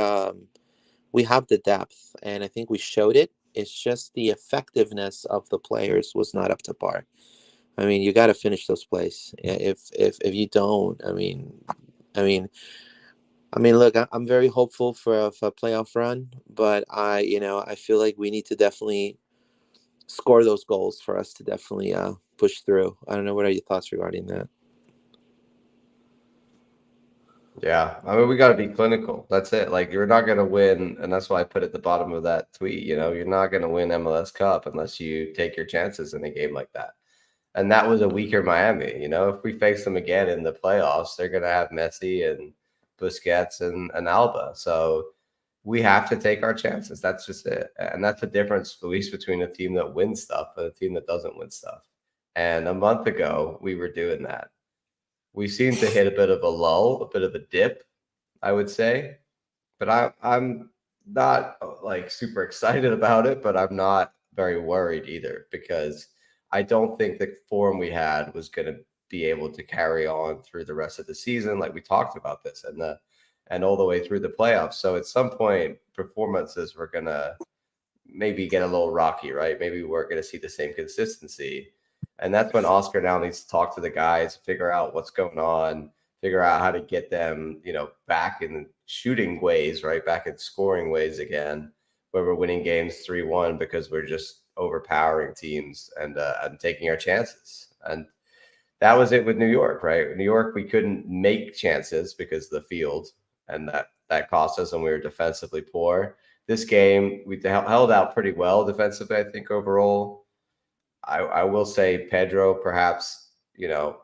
we have the depth, and I think we showed it. It's just the effectiveness of the players was not up to par. I mean, you got to finish those plays. If you don't, I mean, look, I'm very hopeful for a playoff run, but I feel like we need to definitely score those goals for us to definitely push through. I don't know. What are your thoughts regarding that? Yeah, I mean, we got to be clinical. That's it. Like, you're not going to win, and that's why I put at the bottom of that tweet, you're not going to win MLS Cup unless you take your chances in a game like that. And that was a weaker Miami. If we face them again in the playoffs, they're going to have Messi and Busquets and Alba. So we have to take our chances. That's just it. And that's the difference, at least, between a team that wins stuff and a team that doesn't win stuff. And a month ago, we were doing that. We seem to hit a bit of a lull, a bit of a dip, I would say. But I'm not like super excited about it, but I'm not very worried either, because I don't think the form we had was going to be able to carry on through the rest of the season. Like we talked about this, and all the way through the playoffs. So at some point, performances were going to maybe get a little rocky, right? Maybe we're going to see the same consistency. And that's when Oscar now needs to talk to the guys, figure out what's going on, figure out how to get them, back in shooting ways, right? Back in scoring ways again, where we're winning games 3-1 because we're just overpowering teams and taking our chances. And that was it with New York, right? New York, we couldn't make chances because of the field, and that cost us, and we were defensively poor. This game, we held out pretty well defensively, I think, overall. I will say Pedro perhaps,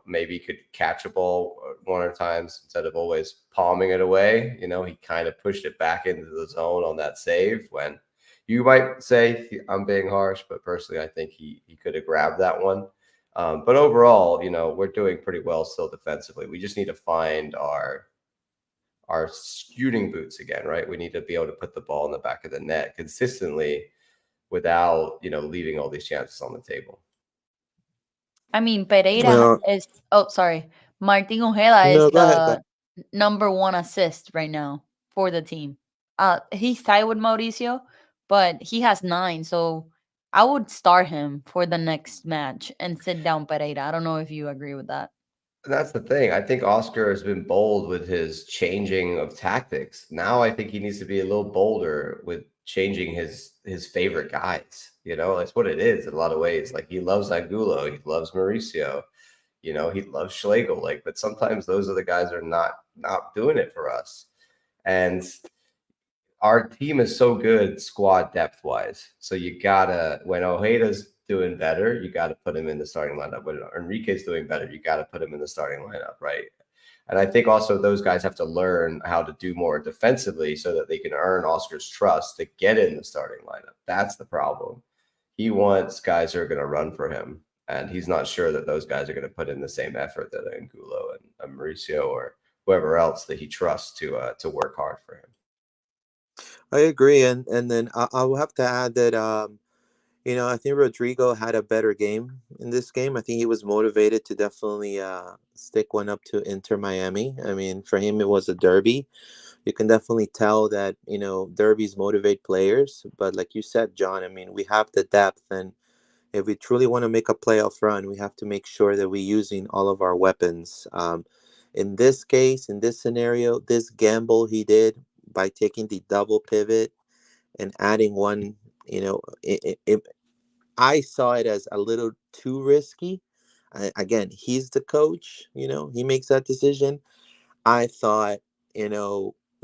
maybe could catch a ball one or times instead of always palming it away. He kind of pushed it back into the zone on that save, when you might say I'm being harsh, but personally, I think he could have grabbed that one. But overall, we're doing pretty well still defensively. We just need to find our shooting boots again, right? We need to be able to put the ball in the back of the net consistently without, leaving all these chances on the table. I mean, Pereira No, is. Oh, sorry. Martin Ojeda is no, go ahead. the number one assist right now for the team. He's tied with Mauricio, but he has 9. So I would start him for the next match and sit down Pereira. I don't know if you agree with that. That's the thing. I think Oscar has been bold with his changing of tactics. Now I think he needs to be a little bolder with changing his favorite guys. That's what it is in a lot of ways. Like he loves Angulo, he loves Mauricio, he loves Schlegel. But sometimes those are the guys that are not doing it for us. And our team is so good squad depth wise. So you gotta, when Ojeda's doing better, you got to put him in the starting lineup. When Enrique's doing better, you got to put him in the starting lineup, right? And I think also those guys have to learn how to do more defensively so that they can earn Oscar's trust to get in the starting lineup. That's the problem. He wants guys who are going to run for him, and he's not sure that those guys are going to put in the same effort that Angulo and Mauricio or whoever else that he trusts to work hard for him. I agree, and then I will have to add that I think Rodrigo had a better game in this game. I think he was motivated to definitely stick one up to Inter Miami. I mean, for him it was a derby. You can definitely tell that derbies motivate players. But like you said, John, I mean, we have the depth, and if we truly want to make a playoff run, we have to make sure that we're using all of our weapons. In this case, in this scenario, this gamble he did by taking the double pivot and adding one, I saw it as a little too risky. Again, he's the coach, he makes that decision. I thought,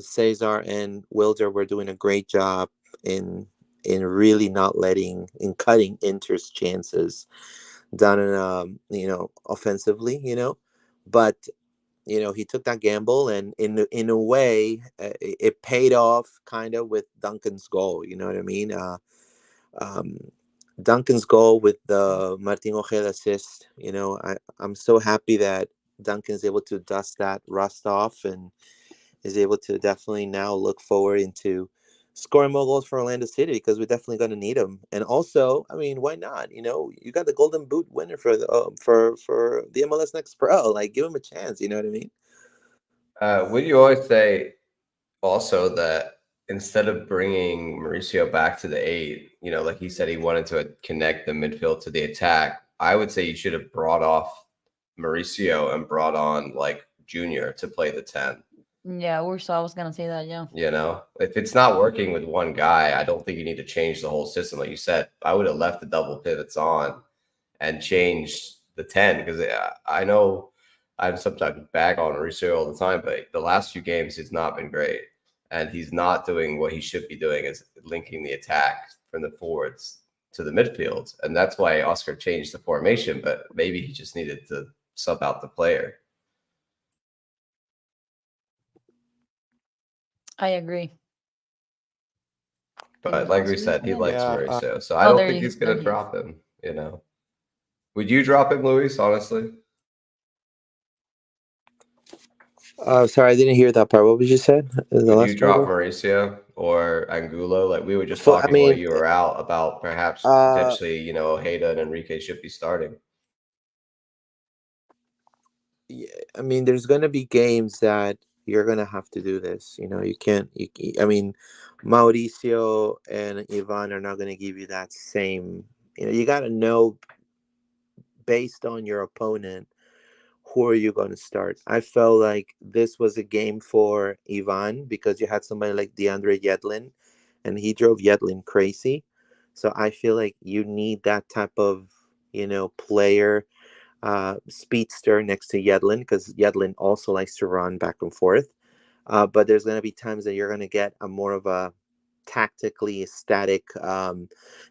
Cesar and Wilder were doing a great job in really not in cutting Inter's chances down in offensively, but he took that gamble, and in a way, it paid off kind of with Duncan's goal. You know what I mean? Um, Duncan's goal with the Martin Ojeda assist. I'm so happy that Duncan's able to dust that rust off and is able to definitely now look forward into scoring more goals for Orlando City, because we're definitely going to need them. And also, I mean, why not? You got the Golden Boot winner for the for the MLS Next Pro. Like, give him a chance. You know what I mean? Would you always say also that instead of bringing Mauricio back to the 8, like he said, he wanted to connect the midfield to the attack. I would say you should have brought off Mauricio and brought on like Junior to play the 10. Yeah, I was gonna say that. Yeah. If it's not working with one guy, I don't think you need to change the whole system. Like you said, I would have left the double pivots on and changed the 10, because I know I'm sometimes bag on Mauricio all the time, but the last few games he's not been great, and he's not doing what he should be doing, is linking the attack from the forwards to the midfield, and that's why Oscar changed the formation. But maybe he just needed to sub out the player. I agree. But like we said, he likes Yeah, Mauricio, so I don't think he's going to there he is. drop him. Would you drop him, Luis? Honestly, sorry, I didn't hear that part. What was you said? The would last you drop part? Mauricio or Angulo? Like we were just For I talking while mean, you were out about perhaps uh, potentially, Ojeda and Enrique should be starting. yeah, I mean, there's gonna be games that you're gonna have to do this. You can't. I mean, Mauricio and Ivan are not gonna give you that same. You gotta know based on your opponent who are you going to start. I felt like this was a game for Ivan because you had somebody like DeAndre Yedlin, and he drove Yedlin crazy. So I feel like you need that type of player, speedster next to Yedlin, because Yedlin also likes to run back and forth. But there's going to be times that you're going to get a more of a tactically static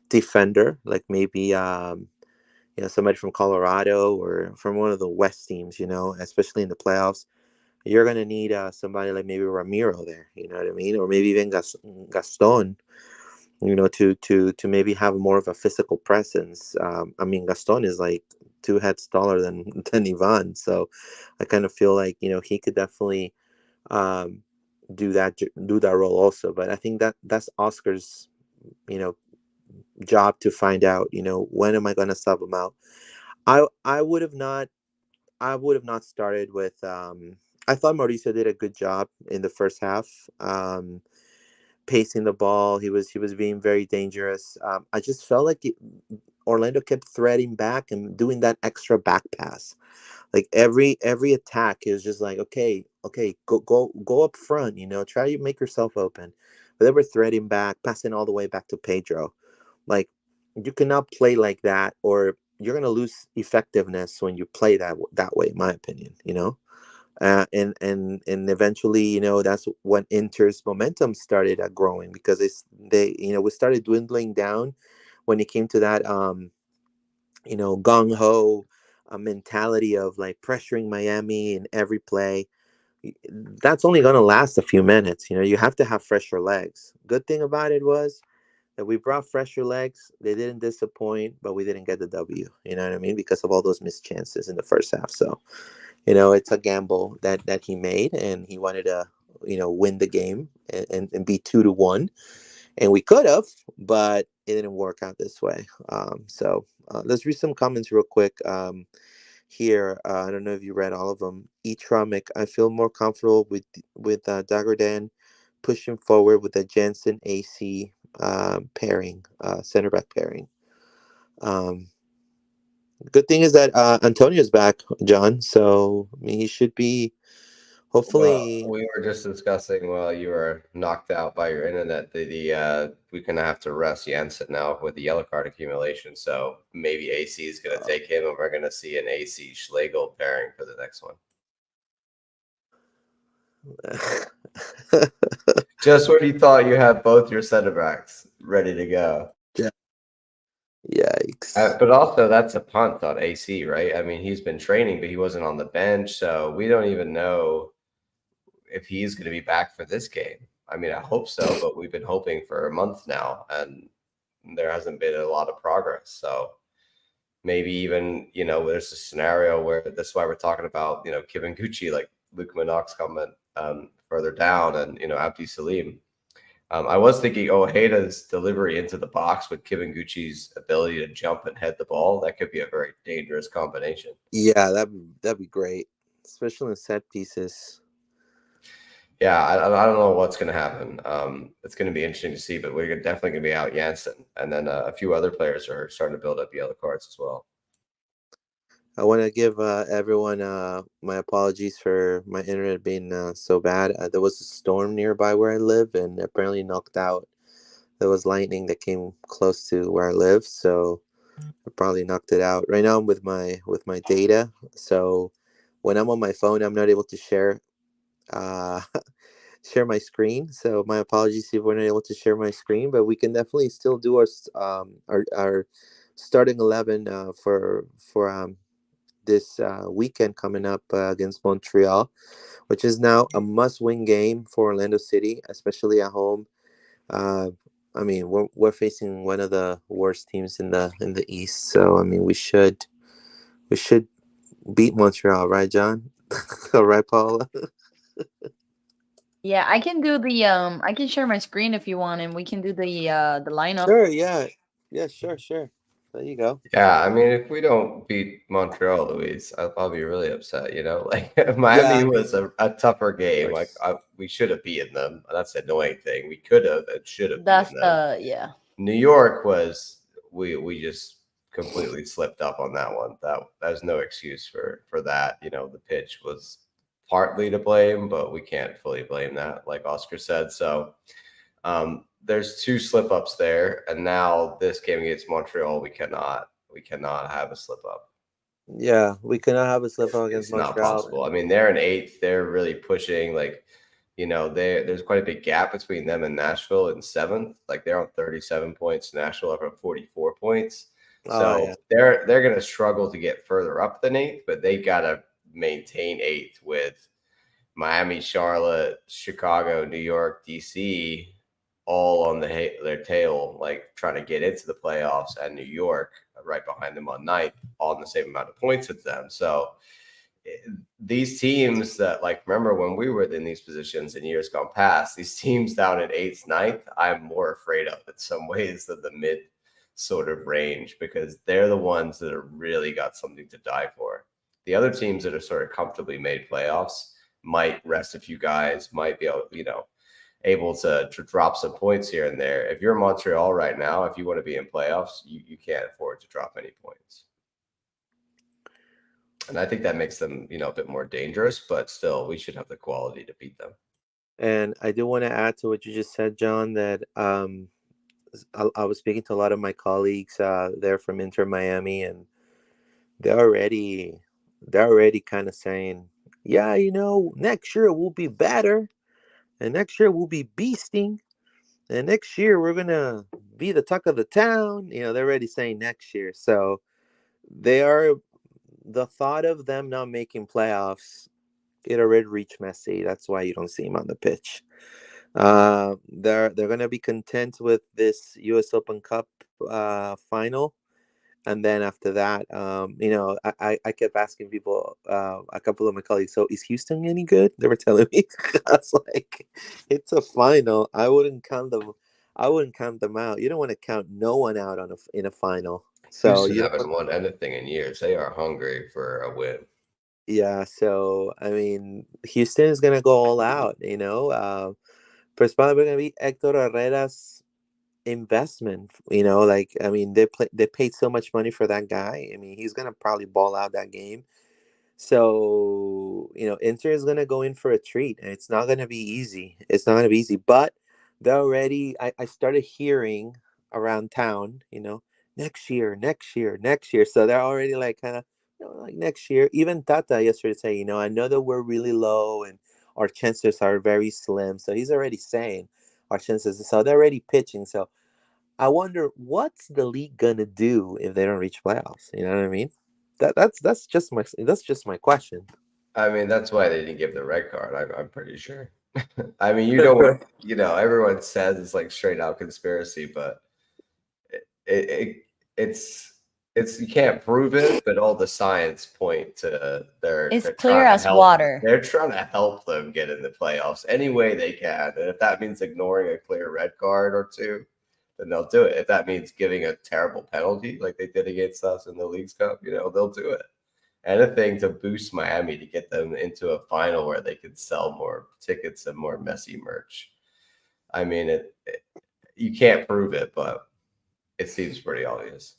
defender, like maybe somebody from Colorado or from one of the West teams, especially in the playoffs. You're going to need somebody like maybe Ramiro there, you know what I mean? Or maybe even Gaston, to maybe have more of a physical presence. I mean, Gaston is like two heads taller than Ivan. So I kind of feel like, he could definitely um, do that role also. But I think that's Oscar's, you know, job to find out, when am I going to sub him out. I would have not started with I thought Mauricio did a good job in the first half, pacing the ball. He was being very dangerous. I just felt like Orlando kept threading back and doing that extra back pass. Like every attack is just like, okay, go up front, try to make yourself open. But they were threading back, passing all the way back to Pedro. Like, you cannot play like that, or you're gonna lose effectiveness when you play that way. In my opinion, and eventually, that's when Inter's momentum started growing, because we started dwindling down when it came to that gung ho mentality of like pressuring Miami in every play. That's only gonna last a few minutes. You have to have fresher legs. Good thing about it was that we brought fresher legs. They didn't disappoint, but we didn't get the W. You know what I mean? Because of all those missed chances in the first half. So, it's a gamble that he made, and he wanted to, win the game and be 2-1, and we could have, but it didn't work out this way. So let's read some comments real quick. Here, I don't know if you read all of them. Etramic, I feel more comfortable with Dagerdan pushing forward with the Jensen AC pairing, center back pairing. Um, Good thing is that Antonio's back, John. So I mean, he should be Well, hopefully. we were just discussing while you were knocked out by your internet the we're gonna have to rest Jansen now with the yellow card accumulation. So maybe AC is gonna take him, and we're gonna see an AC Schlegel pairing for the next one. Just when you thought you had both your center backs ready to go. Yikes. But also, that's a punt on AC, right? I mean, he's been training, but he wasn't on the bench, so we don't even know if he's going to be back for this game. I mean, I hope so, but we've been hoping for a month now, and there hasn't been a lot of progress. So maybe even, there's a scenario where that's why we're talking about, Kevin Gucci, like Luke Minock's comment further down, and, Abdi Salim. I was thinking Ojeda's delivery into the box with Kevin Gucci's ability to jump and head the ball. That could be a very dangerous combination. Yeah, that'd be great, especially in set pieces. Yeah, I don't know what's going to happen. It's going to be interesting to see, but we're definitely going to be out Jansen. And then a few other players are starting to build up yellow cards as well. I want to give everyone my apologies for my internet being so bad. There was a storm nearby where I live, and apparently knocked out. There was lightning that came close to where I live, so I probably knocked it out. Right now, I'm with my data, so when I'm on my phone, I'm not able to share uh, share my screen. So my apologies if we're not able to share my screen, but we can definitely still do our starting 11 for this weekend coming up against Montreal, which is now a must-win game for Orlando City, especially at home. Uh, I mean, we're facing one of the worst teams in the East, so I mean, we should beat Montreal, right, John? All right, Paula. Yeah, I can do the I can share my screen if you want, and we can do the lineup. Sure, yeah. Yeah, sure. There you go. Yeah, I mean, if we don't beat Montreal, Luis, I'll be really upset. Like Yeah, Miami was a tougher of game. Like course. we should have beaten them. That's the annoying thing. We could have and should have That's beaten them. the yeah. New York was we just completely slipped up on that one. There's no excuse for that. The pitch was partly to blame, but we can't fully blame that, like Oscar said. So there's two slip ups there, and now this game against Montreal, we cannot have a slip up. Yeah, we cannot have a slip up against It's not Montreal. possible. I mean, they're in eighth. They're really pushing. Like, there's quite a big gap between them and Nashville in seventh. Like they're on 37 points. Nashville are on 44 points. Oh So yeah. they're going to struggle to get further up than eighth, but they got to maintain eighth with Miami, Charlotte, Chicago, New York, DC, all on their tail, like trying to get into the playoffs, and New York right behind them on ninth, all in the same amount of points as them. So these teams that, like, remember when we were in these positions in years gone past, these teams down in eighth, ninth, I'm more afraid of in some ways than the mid sort of range, because they're the ones that have really got something to die for. The other teams that are sort of comfortably made playoffs might rest a few guys, might be able to drop some points here and there. If you're Montreal right now, if you want to be in playoffs, you can't afford to drop any points. And I think that makes them, a bit more dangerous, but still, we should have the quality to beat them. And I do want to add to what you just said, John, that I was speaking to a lot of my colleagues there from Inter Miami, and they're already they're already kind of saying, yeah, next year we'll be better, and next year we'll be beasting, and next year we're gonna be the talk of the town. They're already saying next year, so they are. The thought of them not making playoffs, it already reached Messi. That's why you don't see him on the pitch. They're gonna be content with this U.S. Open Cup final, and then after that, I kept asking people, a couple of my colleagues, so is Houston any good? They were telling me. I was like, it's a final. I wouldn't count them. I wouldn't count them out. You don't want to count no one out in a final. So Houston you don't want. haven't won anything in years. They are hungry for a win. Yeah. So I mean, Houston is gonna go all out. But it's probably gonna be Hector Herrera's investment. Like, I mean, they paid so much money for that guy. I mean, he's gonna probably ball out that game. So, Inter is gonna go in for a treat, and it's not gonna be easy. It's not gonna be easy. But they're already. I started hearing around town. Next year, next year, next year. So they're already like kind of, like next year. Even Tata yesterday said, I know that we're really low and our chances are very slim. So he's already saying our chances. So they're already pitching. So I wonder what's the league gonna do if they don't reach playoffs. You know what I mean? That's just my question. I mean, that's why they didn't give the red card. I'm pretty sure. I mean, you know what? Everyone says it's like straight out conspiracy, but it, it it's you can't prove it, but all the science point to It's they're clear trying to as help. water. They're trying to help them get in the playoffs any way they can, and if that means ignoring a clear red card or two, then they'll do it. If that means giving a terrible penalty like they did against us in the Leagues Cup, they'll do it. Anything to boost Miami to get them into a final where they could sell more tickets and more Messi merch. I mean, you can't prove it, but it seems pretty obvious.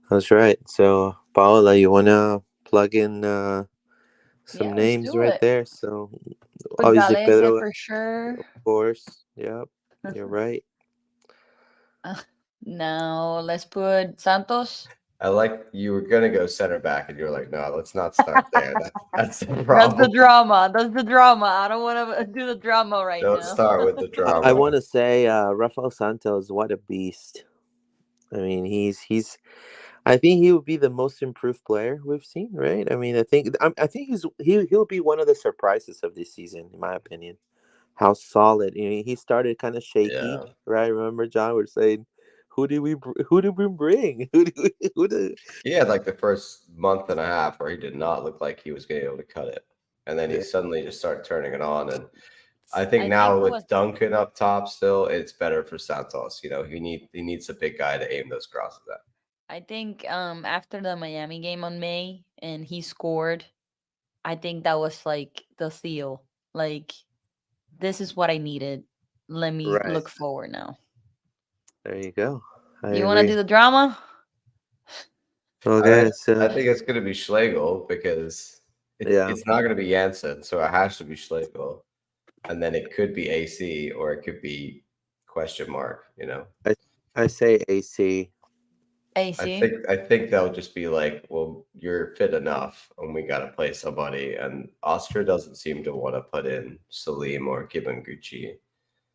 That's right. So, Paola, you wanna plug in some Yeah, let's names do right it. there? So, Put obviously Galese Pedro, for sure. of course. Yep, you're right. Now let's put Santos. I like you were gonna go center back, and you were like, "No, let's not start there. That's the That's the problem. drama. That's the drama. I don't want to do the drama right Don't now. start with the I drama." want to say Rafael Santos, what a beast. I mean, he's. I think he would be the most improved player we've seen, right? I mean, I think he'll be one of the surprises of this season, in my opinion. How solid. He started kind of shaky, Yeah, right? Remember, John, we're saying, who did we bring? he had like the first month and a half where he did not look like he was going to be able to cut it. and then he Yeah. suddenly just started turning it on. And I think I think now it was with Duncan up top, still it's better for Santos. He needs a big guy to aim those crosses at. I think after the Miami game on May and he scored, I think that was like the seal. Like, this is what I needed. Let me Right. look forward now. There you go. I Do you want to agree. do the drama? Okay, I so think it's going to be Schlegel because yeah, it's not going to be Janssen, so it has to be Schlegel, and then it could be AC or it could be question mark. I I say AC. AC. I think they'll just be like, well, you're fit enough, and we got to play somebody. And Oscar doesn't seem to want to put in Salim or Kibanguchi.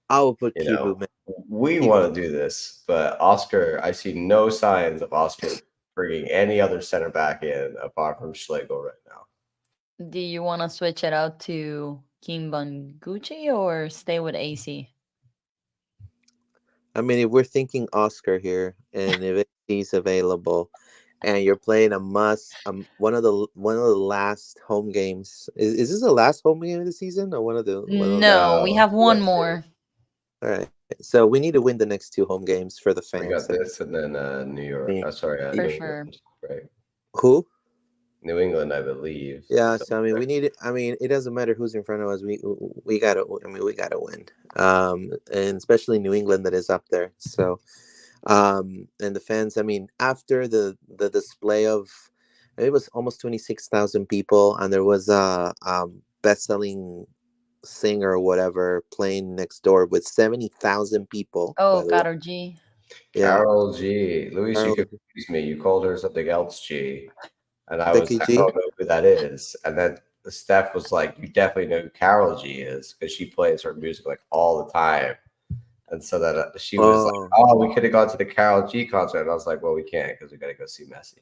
I will put You Kibu, know, man. we Kibu. want to do this, but Oscar, I see no signs of Oscar bringing any other center back in apart from Schlegel right now. Do you want to switch it out to Gucci or stay with AC? I mean, if we're thinking Oscar here, and if he's available, and you're playing a must, one of the last home games. Is this the last home game of the season, or one of the? No, we No, have we one got two. more. All right, so we need to win the next two home games for the We fans. got this, and then New York. Yeah. Sorry, For New sure. England, right? Who? New England, I believe. Yeah, So so I mean, we need it. I mean, it doesn't matter who's in front of us. We gotta. I mean, we gotta win. And especially New England that is up there. So, and the fans. I mean, after the display of, it was almost 26,000 people, and there was a best-selling singer or whatever playing next door with 70,000 people. By Oh, the way, Karol G. yeah, Carol G. Luis, you Carol, confused me. You called her something else, G. And Becky I G. don't know who that is. And then Steph was like, you definitely know who Carol G is because she plays her music like all the time. And so that she was like, Oh, oh, we could have gone to the Carol G concert. And I was like, well, we can't because we got to go see Messi.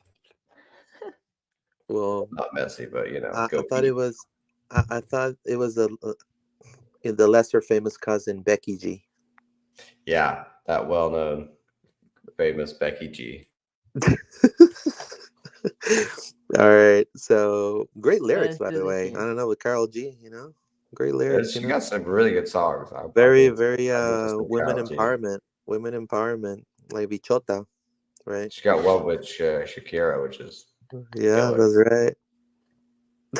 well, Not Messi, but I go thought it eat. was. I thought it was the lesser famous cousin Becky G. Yeah, that well known, famous Becky G. All right. So great lyrics, Let's by do the the way. I scene. don't know with Carol G. Great lyrics. She got some really good songs. Very very I give her some women Carol G. empowerment. Women empowerment, like Bichota, right? She got one with Shakira, which is Yeah, killer. that's right.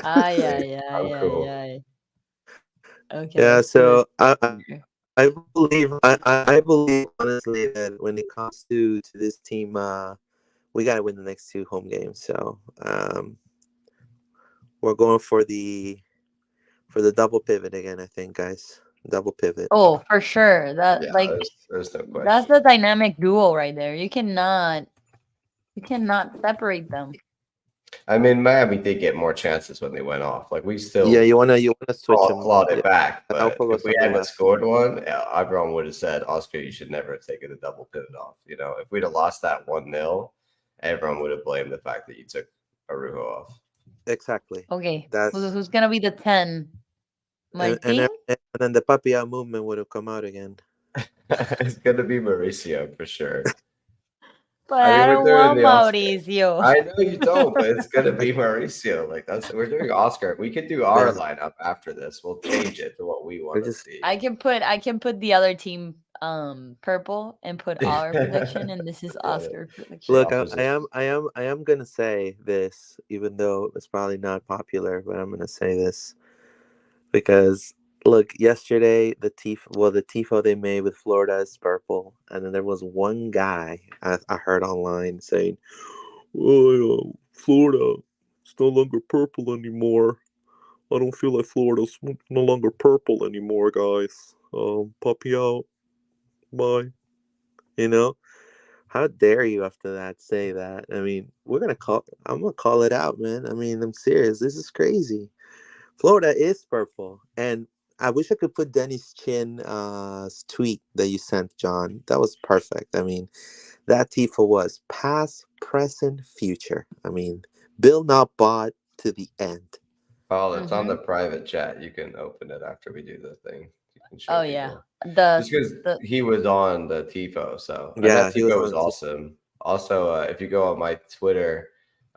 Ay, See, ay, ay, I'm ay, cool. ay. Okay, Yeah. let's do this So here. I believe honestly that when it comes to this team, we gotta win the next two home games. So we're going for the double pivot again. I think, guys, double pivot. Oh, for sure. Yeah, That like there's no that's question. the dynamic duo right there. You cannot separate them. I mean, Miami did get more chances when they went off. Like we Yeah, still you wanna switch them. clawed Yeah, it back, but Araujo if goes we on the hadn't left. scored one, everyone would have said, "Oscar, you should never have taken the double pivot off." If we'd have lost that 1-0, everyone would have blamed the fact that you took Arujo off. Exactly. Okay, That's who's gonna be the 10? Martin? and then the Papia movement would have come out again. It's gonna be Mauricio for sure. But I I mean, we're don't doing want the Oscar. Mauricio. I know you don't, but it's gonna be Mauricio. Like we're doing Oscar. We could do our Yeah, lineup after this. We'll change it to what we I want to just see. I can put the other team purple and put our prediction, and this is Yeah, Oscar the prediction. look. opposite. I am gonna say this, even though it's probably not popular, but I'm gonna say this because look, yesterday the tifo they made with Florida is purple, and then there was one guy I heard online saying, "Oh, Florida, it's no longer purple anymore. I don't feel like Florida's no longer purple anymore, guys. Puppy out, bye." You know, how dare you after that say that? I mean, I'm gonna call it out, man. I mean, I'm serious. This is crazy. Florida is purple, and I wish I could put Dennis Chin tweet that you sent, John. That was perfect. I mean, that Tifa was past, present, future. I mean, Bill not bought to the end. Paul, it's on Mm-hmm. the private chat. You can open it after we do the thing. You can show Oh yeah, people. the Just because the he was on the TIFO, and Yeah, that he was TIFO on was the team. awesome. Also, if you go on my Twitter,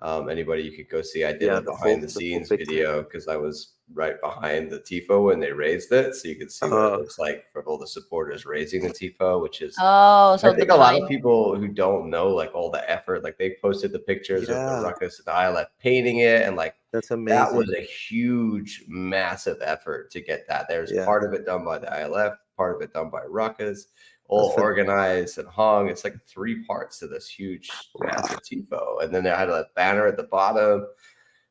anybody you could go see. I did Yeah, a behind the the full scenes picture. video because I was right behind the tifo when they raised it, so you can see what it Oh, looks like for all the supporters raising the tifo, which is, Oh, I so the think, a lot of behind. people who don't know like all the effort, like they posted the pictures of the yeah, Ruckus and ILF painting it, and like that's that amazing. was a huge, massive effort to get that. There's Yeah, part of it done by the ILF, part of it done by Ruckus, that's all phenomenal. organized and hung. It's like three parts to this huge, Wow. massive tifo, and then they had a banner at the bottom.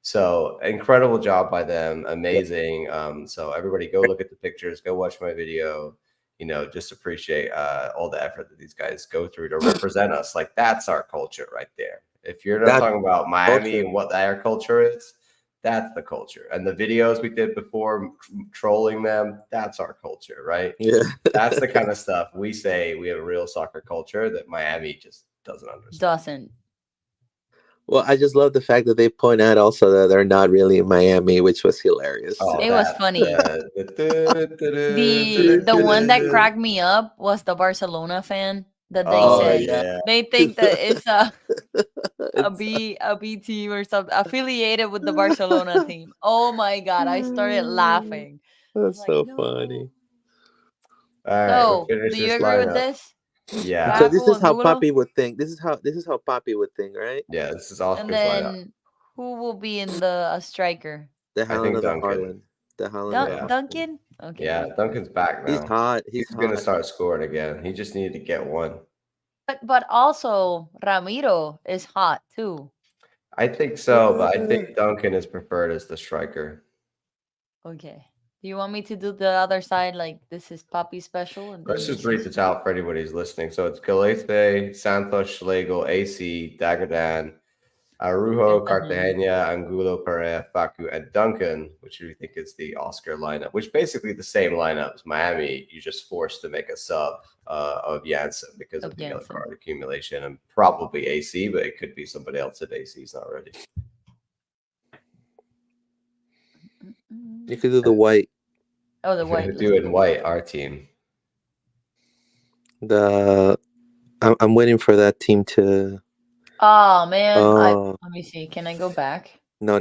So incredible job by them, Yeah, amazing. So everybody, go look at the pictures, go watch my video. Just appreciate all the effort that these guys go through to represent us. Like that's our culture right there. If you're not that talking about Miami culture. and what their culture is, that's the culture. And the videos we did before trolling them, that's our culture, right? Yeah. That's the kind of stuff we say we have a real soccer culture that Miami just doesn't understand. Doesn't. Well, I just love the fact that they point out also that they're not really in Miami, which was hilarious Oh, too. It was that funny. The one that cracked me up was the Barcelona fan that they Oh Oh said yeah. yeah. they think that it's It's a B team or something affiliated with the Barcelona team. Oh my god, I started laughing. I was that's like, so funny. no. All right, we'll So, finish do you this agree with lineup. this? Yeah. So Paco this is how Angulo? Poppy would think. This is how Poppy would think, right? Yeah, this is And Oscar's lineup. then who will be in the striker? The I Howland think of the Duncan. Harlan. The Howland of Yeah. Harlan. Duncan? Yeah, Okay. Duncan's back He's now. hot. He's He's gonna hot. start scoring again. He just needed to get one. But also Ramiro is hot too. I think so, but I Uh, think Duncan is preferred as the striker. Okay. Do you want me to do the other side like this is Puppy special and Let's then just this read is this out for anybody who's listening. So it's Galete, Santos, Schlegel, AC, Dagerdan, Arujo, Cartagena. Cartagena, Angulo, Perea, Facu, and Duncan, which we think is the Oscar lineup, which basically the same lineup as Miami. You just forced to make a sub of Janssen because Of of the yellow Jansen. card accumulation, and probably AC, but it could be somebody else if AC's not ready. you could do the white. Oh, the white. Let's Do do it the in white. white, our team. The I'm waiting for that team to. Oh man, I Oh let me see. Can I go back? no!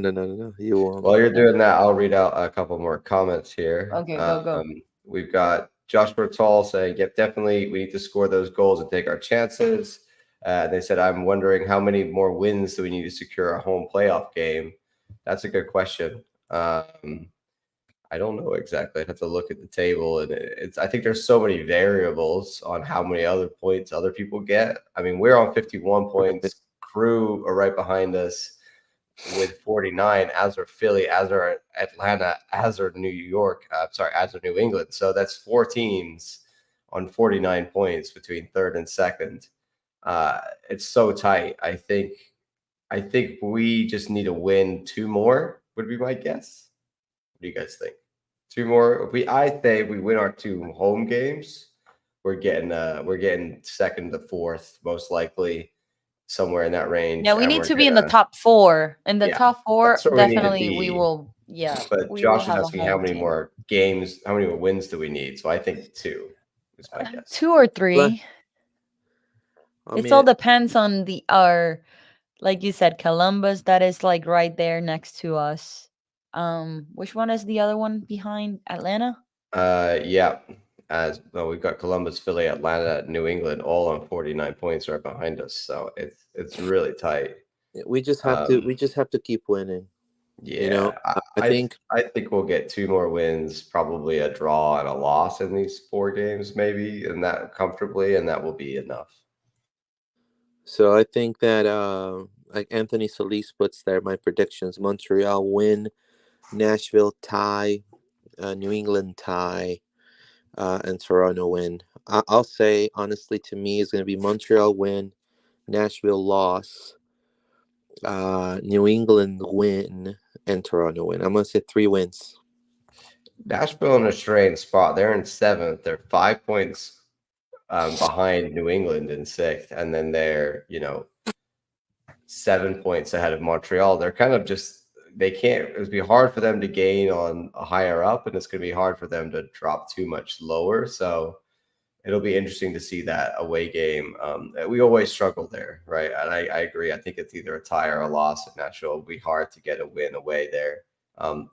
You While you're No. doing that, I'll read out a couple more comments here. Okay, go. We've got Josh Bertall saying, "Yep, definitely, we need to score those goals and take our chances." They said, "I'm wondering how many more wins do we need to secure a home playoff game?" That's a good question. I don't know exactly. I'd have to look at the table, and it's. I think there's so many variables on how many other points other people get. I mean, we're on 51 Right. points. Crew are right behind us with 49, as are Philly, as are Atlanta, as are New York. As are New England. So that's four teams on 49 points between third and second. It's so tight. I think we just need to win two more. Would be my guess. What do you guys think? Two more. I say we win our two home games, we're getting second to fourth most likely, somewhere in that range, Yeah, we and need we're to be in the gonna, top four. In the yeah, top four, that's where we need to definitely we be. will. Yeah, But we will Josh is have a asking how home many team. more games, how many more wins do we need? So I think two is my guess. Two or But three. I It all mean, depends on the our, like you said, Columbus. That is like right there next to us. Which one is the other one behind Atlanta? Yeah. As well, we've got Columbus, Philly, Atlanta, New England, all on 49 points right behind us. So it's really tight. we just have to. Um, We just have to keep winning. Yeah, I I think I think we'll get two more wins, probably a draw and a loss in these four games, maybe, and that comfortably, and that will be enough. so. I think that like Anthony Solis puts there. My predictions: Montreal win, Nashville tie, New England tie, and Toronto win. I'll say honestly, to me, it's going to be Montreal win, Nashville loss, New England win, and Toronto win. I'm going to say 3 wins. Nashville in a strange spot. They're in seventh. They're 5 points behind New England in sixth, and then they're 7 points ahead of Montreal. They're kind of just they can't. It would be hard for them to gain on a higher up, and it's going to be hard for them to drop too much lower. So it'll be interesting to see that away game. We always struggle there, right? And I agree. I think it's either a tie or a loss in Nashville. It'll be hard to get a win away there.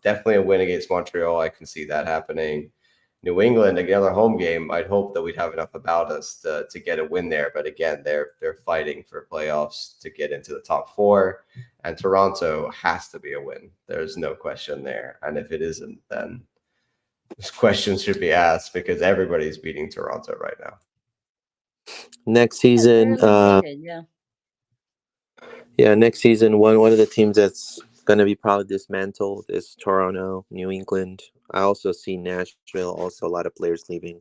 Definitely a win against Montreal. I can see that happening. New England, another home game. I'd hope that we'd have enough about us to get a win there. But again, they're fighting for playoffs to get into the top four, and Toronto has to be a win. There's no question there. And if it isn't, then this question should be asked because everybody's beating Toronto right now. Next Yeah, it's season, really wicked. Yeah. next season, one of the teams that's gonna be probably dismantled is Toronto, New England. I also see Nashville. Also, a lot of players leaving.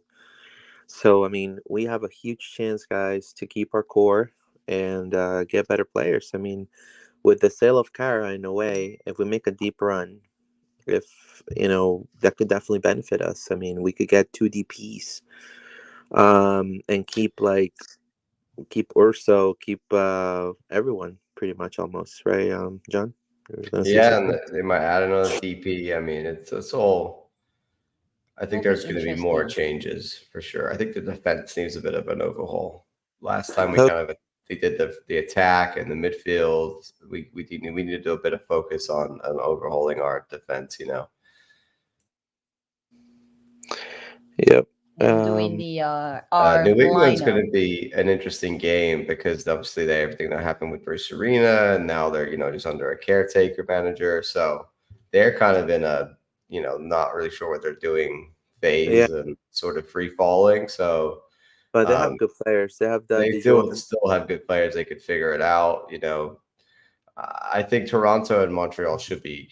So, I mean, we have a huge chance, guys, to keep our core and get better players. I mean, with the sale of Kara, in a way, if we make a deep run, if that could definitely benefit us. I mean, we could get two DPs, and keep Urso, keep everyone pretty much almost, right? John, you were gonna say Yeah, and something? they might add another DP. I mean, it's all. I think Will be there's going to be more interesting. changes for sure. I think the defense needs a bit of an overhaul. Last time we Oh, kind of they did the attack and the midfield. We need to do a bit of focus on overhauling our defense. yep. And doing the New our England's going lineup. to be an interesting game because obviously everything that happened with Bruce Arena, and now they're just under a caretaker manager, so they're kind of in a not really sure what they're doing Yeah, phase and sort of free falling. So but they have um, good players. They have the they Dijon. still have good players. They could figure it out. I think Toronto and Montreal should be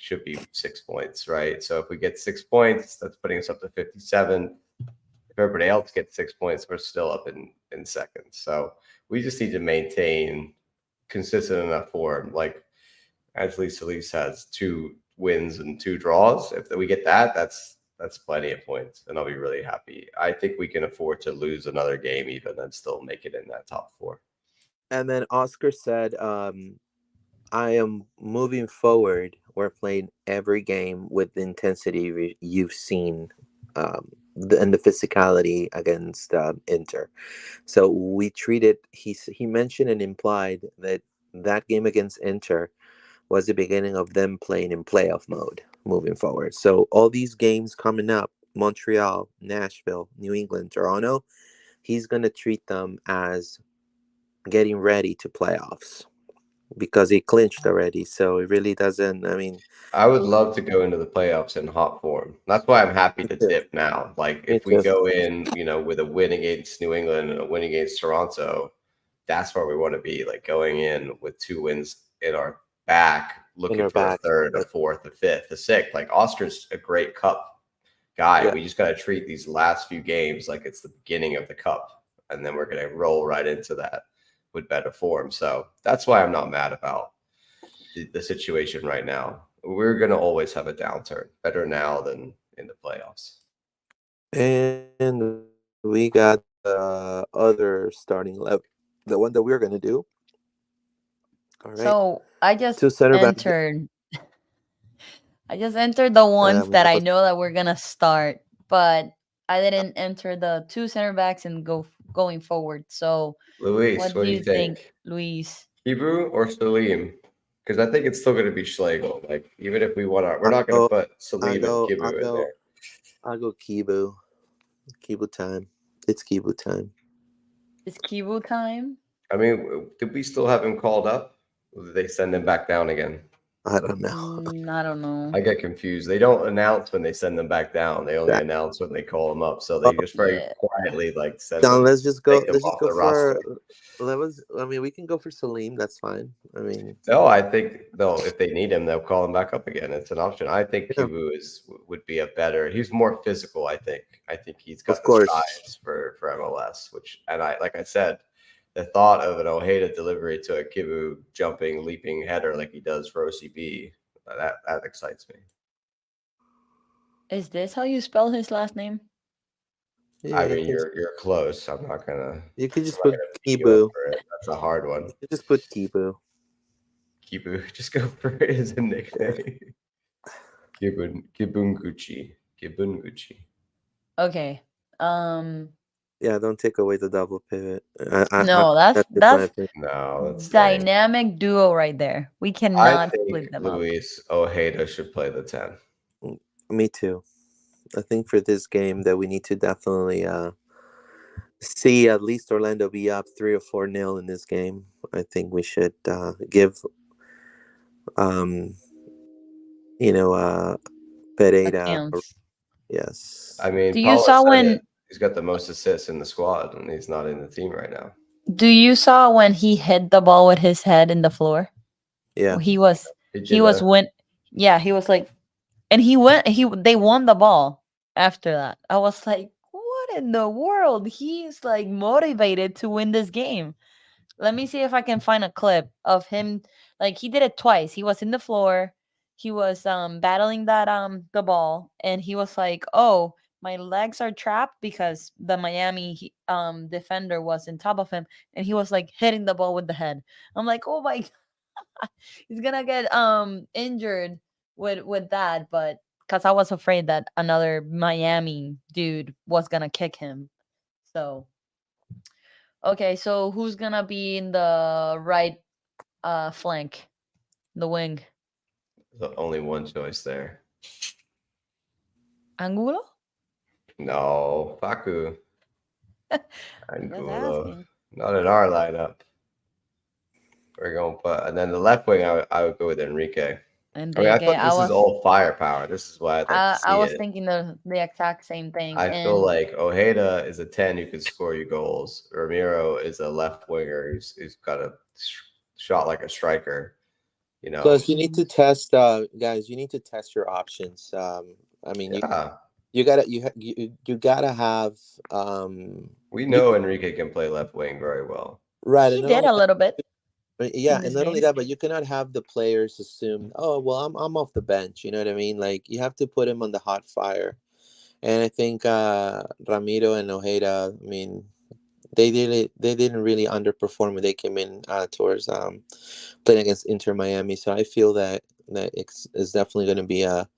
6 points, right? So if we get 6 points, that's putting us up to 57. If everybody else gets 6 points, we're still up in second. So we just need to maintain consistent enough form. Like Anthony Solis has 2 wins and 2 draws. If we get that, that's plenty of points, and I'll be really happy. I think we can afford to lose another game even and still make it in that top four. And then Oscar said, I am moving forward. We're playing every game with the intensity you've seen, and the physicality against Inter. So we treated. He mentioned and implied that that game against Inter was the beginning of them playing in playoff mode moving forward. So all these games coming up, Montreal, Nashville, New England, Toronto, he's gonna treat them as getting ready to playoffs because he clinched already. So it really doesn't. I mean, I would love to go into the playoffs in hot form. That's why I'm happy me to too. dip now. Like Me if we too. go in, with a win against New England and a win against Toronto, that's where we want to be. Like going in with 2 wins in our back, In looking our for a back. third, a fourth, a fifth, a sixth. Like Oscar's a great cup guy. Yeah. We just got to treat these last few games like it's the beginning of the cup, and then we're going to roll right into that with better form. So that's why I'm not mad about the situation right now. We're going to always have a downturn. Better now than in the playoffs. And we got the other starting 11, the one that we're gonna do. All right. So I just Two center back. entered. I just entered the ones that That I was know that we're gonna start, but I didn't enter the two center backs and going forward. So Luis, what what do do you you think, think? Luis? Hebrew or Salim? Because I think it's still going to be Schlegel. Like even if we want to, we're I not going to go. put I Salim and go. I Kibu in go. there. I go. Kibu. Kibu time. It's Kibu time. Is Kivu time? I mean, did we still have him called up? Or did they send him back down again? I don't know. I don't know. I get confused. They don't announce when they send them back down. They only That. announce when they call them up. So Oh, they just very Yeah. quietly like send John, them, let's just go. take them Let's just off go the roster. for. I mean, we can go for Salim. That's fine. I mean, No, I think they'll if they need him, they'll call him back up again. It's an option. I think yeah, Kibu would be a better. He's more physical. I think he's of got the course. size for MLS. Which and I like I said, the thought of an Ojeda delivery to a Kibu jumping, leaping header like he does for OCB that excites me. Is this how you spell his last name? Yeah, I you mean, can. you're close. I'm not You can I'm just not put gonna beat you Kibu. over it. That's a hard You one. can just put Kibu. Kibu, just go for it as a nickname. Kibunguchi. Kibunguchi. Okay. Um Yeah, don't take away the double pivot. No, That's just my that's opinion. No, let's stay. dynamic duo right there. We I cannot think split them up. Luis Ojeda should play the 10. Me too. I think for this game that we need to definitely see at least Orlando be up 3 or 4 nil in this game. I think we should give um you know A Pereira. chance. I Yes. mean, Do you Paula saw said it. when He's got the most assists in the squad, and he's not in the team right now. do you saw when he hit the ball with his head in the floor? Yeah. He was Did you he was know? win yeah, he was like, and he went he they won the ball after that. I was like, what in the world? He's like motivated to win this game. Let me see if I can find a clip of him. Like he did it twice. He was in the floor. He was battling that the ball, and he was like, "Oh, my legs are trapped because the Miami defender was in top of him, and he was like hitting the ball with the head." I'm like, "Oh my, he's gonna get injured with that," but because I was afraid that another Miami dude was gonna kick him. So okay, so who's gonna be in the right flank, the wing? There's only one choice there. Angulo? No, Faku Just Angulo. asking. Not in our lineup. We're going to put, and then the left wing, I would go with Enrique. I mean, I Enrique. thought this is all firepower. This is why I'd like to I see was it. thinking the exact same thing. I feel And like Ojeda is a 10 who could score you goals. Ramiro is a left winger who's got a shot like a striker. You know, Plus, you need to test, guys. You need to test your options. I mean, yeah, you gotta you gotta have we you know Enrique can play left wing very well. right, and he not did only a little bit yeah, in and this not only game. that, but you cannot have the players assume, oh well, I'm off the bench. You know what I mean? Like you have to put him on the hot fire. And I think Ramiro and Ojeda, I mean, they didn't really underperform when they came in towards playing against Inter Miami. So I feel that it's definitely going to be a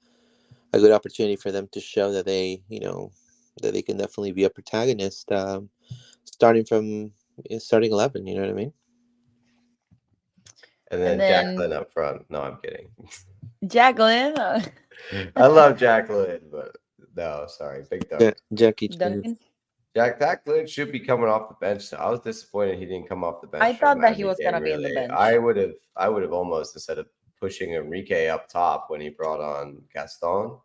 good opportunity for them to show that that they can definitely be a protagonist starting from starting 11. You know what I mean? And And then then Jacqueline up front. No, I'm kidding. Jacqueline I love Jacqueline, but no, sorry, big dunk. Jackie Chan. Duncan. Jacqueline should be coming off the bench. So I was disappointed he didn't come off the I bench for the thought that he Miami was game. gonna be in the Really, bench. I would have almost, instead of pushing Enrique up top when he brought on Gaston.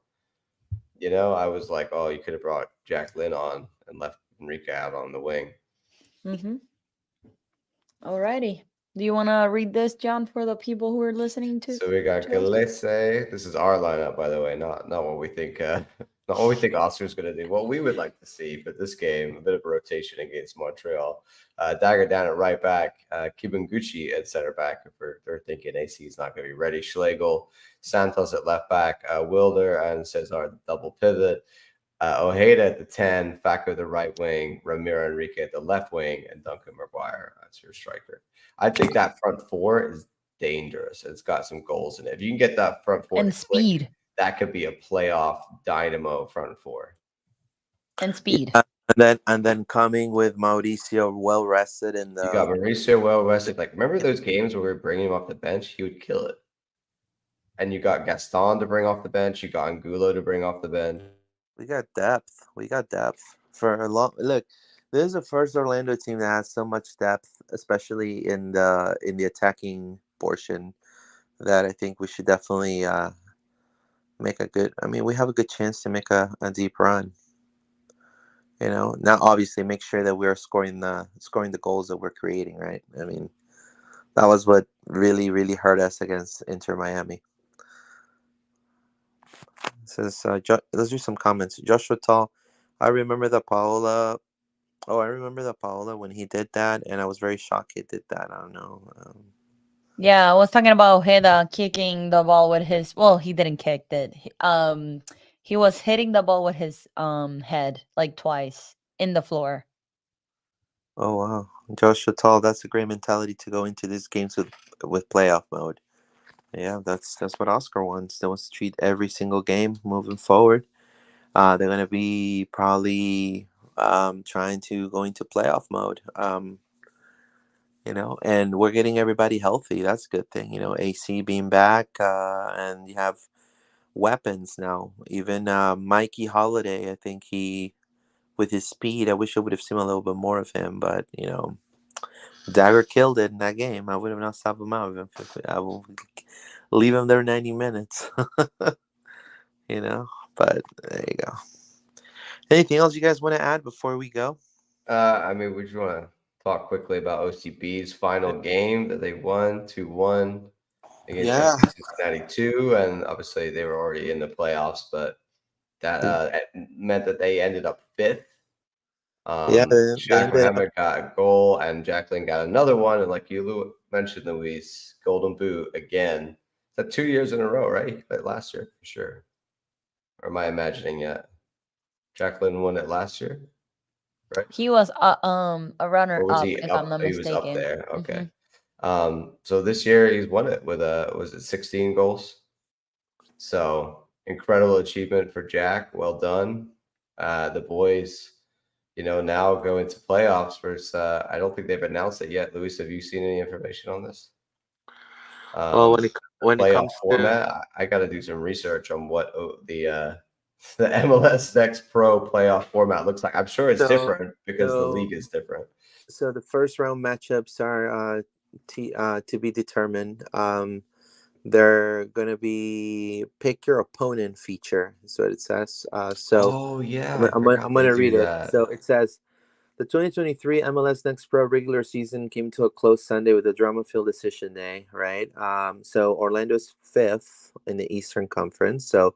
You know, I was like, oh, you could have brought Jacqueline on and left Enrique out on the wing. Mm-hmm. Alrighty. Do you want to read this, John, for the people who are listening So we got to us? Gillespie. This is our lineup, by the way, not what we think. Not what we think Oscar's going to do. What we would like to see for this game, a bit of a rotation against Montreal. Dagger down at right back, Kibunguchi at center back. If they're thinking AC is not going to be ready. Schlegel, Santos at left back, Wilder and Cesar the double pivot. Ojeda at the 10, Faco the right wing, Ramiro Enrique at the left wing, and Duncan McGuire as your striker. I think that front four is dangerous. It's got some goals in it. If you can get that front four And to click, speed. that could be a playoff dynamo front four. And speed. Yeah, and then coming with Mauricio well rested in You got the. Mauricio well rested. Like, remember those games where we were bringing him off the bench? He would kill it. And you got Gaston to bring off the bench. You got Angulo to bring off the bench. We got depth. We got depth for a long look. This is the first Orlando team that has so much depth, especially in the attacking portion, that I think we should definitely make a good. I mean, we have a good chance to make a deep run. You know, now obviously make sure that we're scoring the goals that we're creating. Right. I mean, that was what really hurt us against Inter Miami. Says let's do some comments. Joshua Tall, I remember the Paola. Oh, I remember the Paola when he did that, and I was very shocked he did that. I don't know. Yeah, I was talking about Ojeda kicking the ball with his. Well, he didn't kick it. He was hitting the ball with his head like twice in the floor. Oh wow, Joshua Tall, that's a great mentality to go into these games with playoff mode. Yeah, that's what Oscar wants. They wants to treat every single game moving forward. They're gonna be probably trying to go into playoff mode. And we're getting everybody healthy. That's a good thing. AC being back, and you have weapons now. Even Mikey Holiday, I think with his speed, I wish I would have seen a little bit more of him, but Dagger killed it in that game. I would have not stopped him out. I will leave him there 90 minutes. But there you go. Anything else you guys want to add before we go? We just want to talk quickly about OCB's final game that they won 2-1 against FC Cincinnati 2, and obviously they were already in the playoffs, but that meant that they ended up fifth. Shaq Mohammed got a goal, and Jacqueline got another one, and like you mentioned, Luis, Golden Boot again. Is that 2 years in a row, right? He played last year for sure. Or am I imagining yet? Jacqueline won it last year, right? He was a runner-up, if I'm not mistaken. He was up there. Okay. So this year he's won it with was it 16 goals? So incredible achievement for Jack. Well done. The boys, now go into playoffs versus. I don't think they've announced it yet. Luis, have you seen any information on this? When it comes format, I got to do some research on what the MLS Next Pro playoff format looks like. I'm sure it's different because the league is different. So the first round matchups are to be determined. They're going to be pick your opponent feature. Is what it says. I'm going to read it. So it says, the 2023 MLS Next Pro regular season came to a close Sunday with a drama-filled decision day, right? So Orlando's fifth in the Eastern Conference. So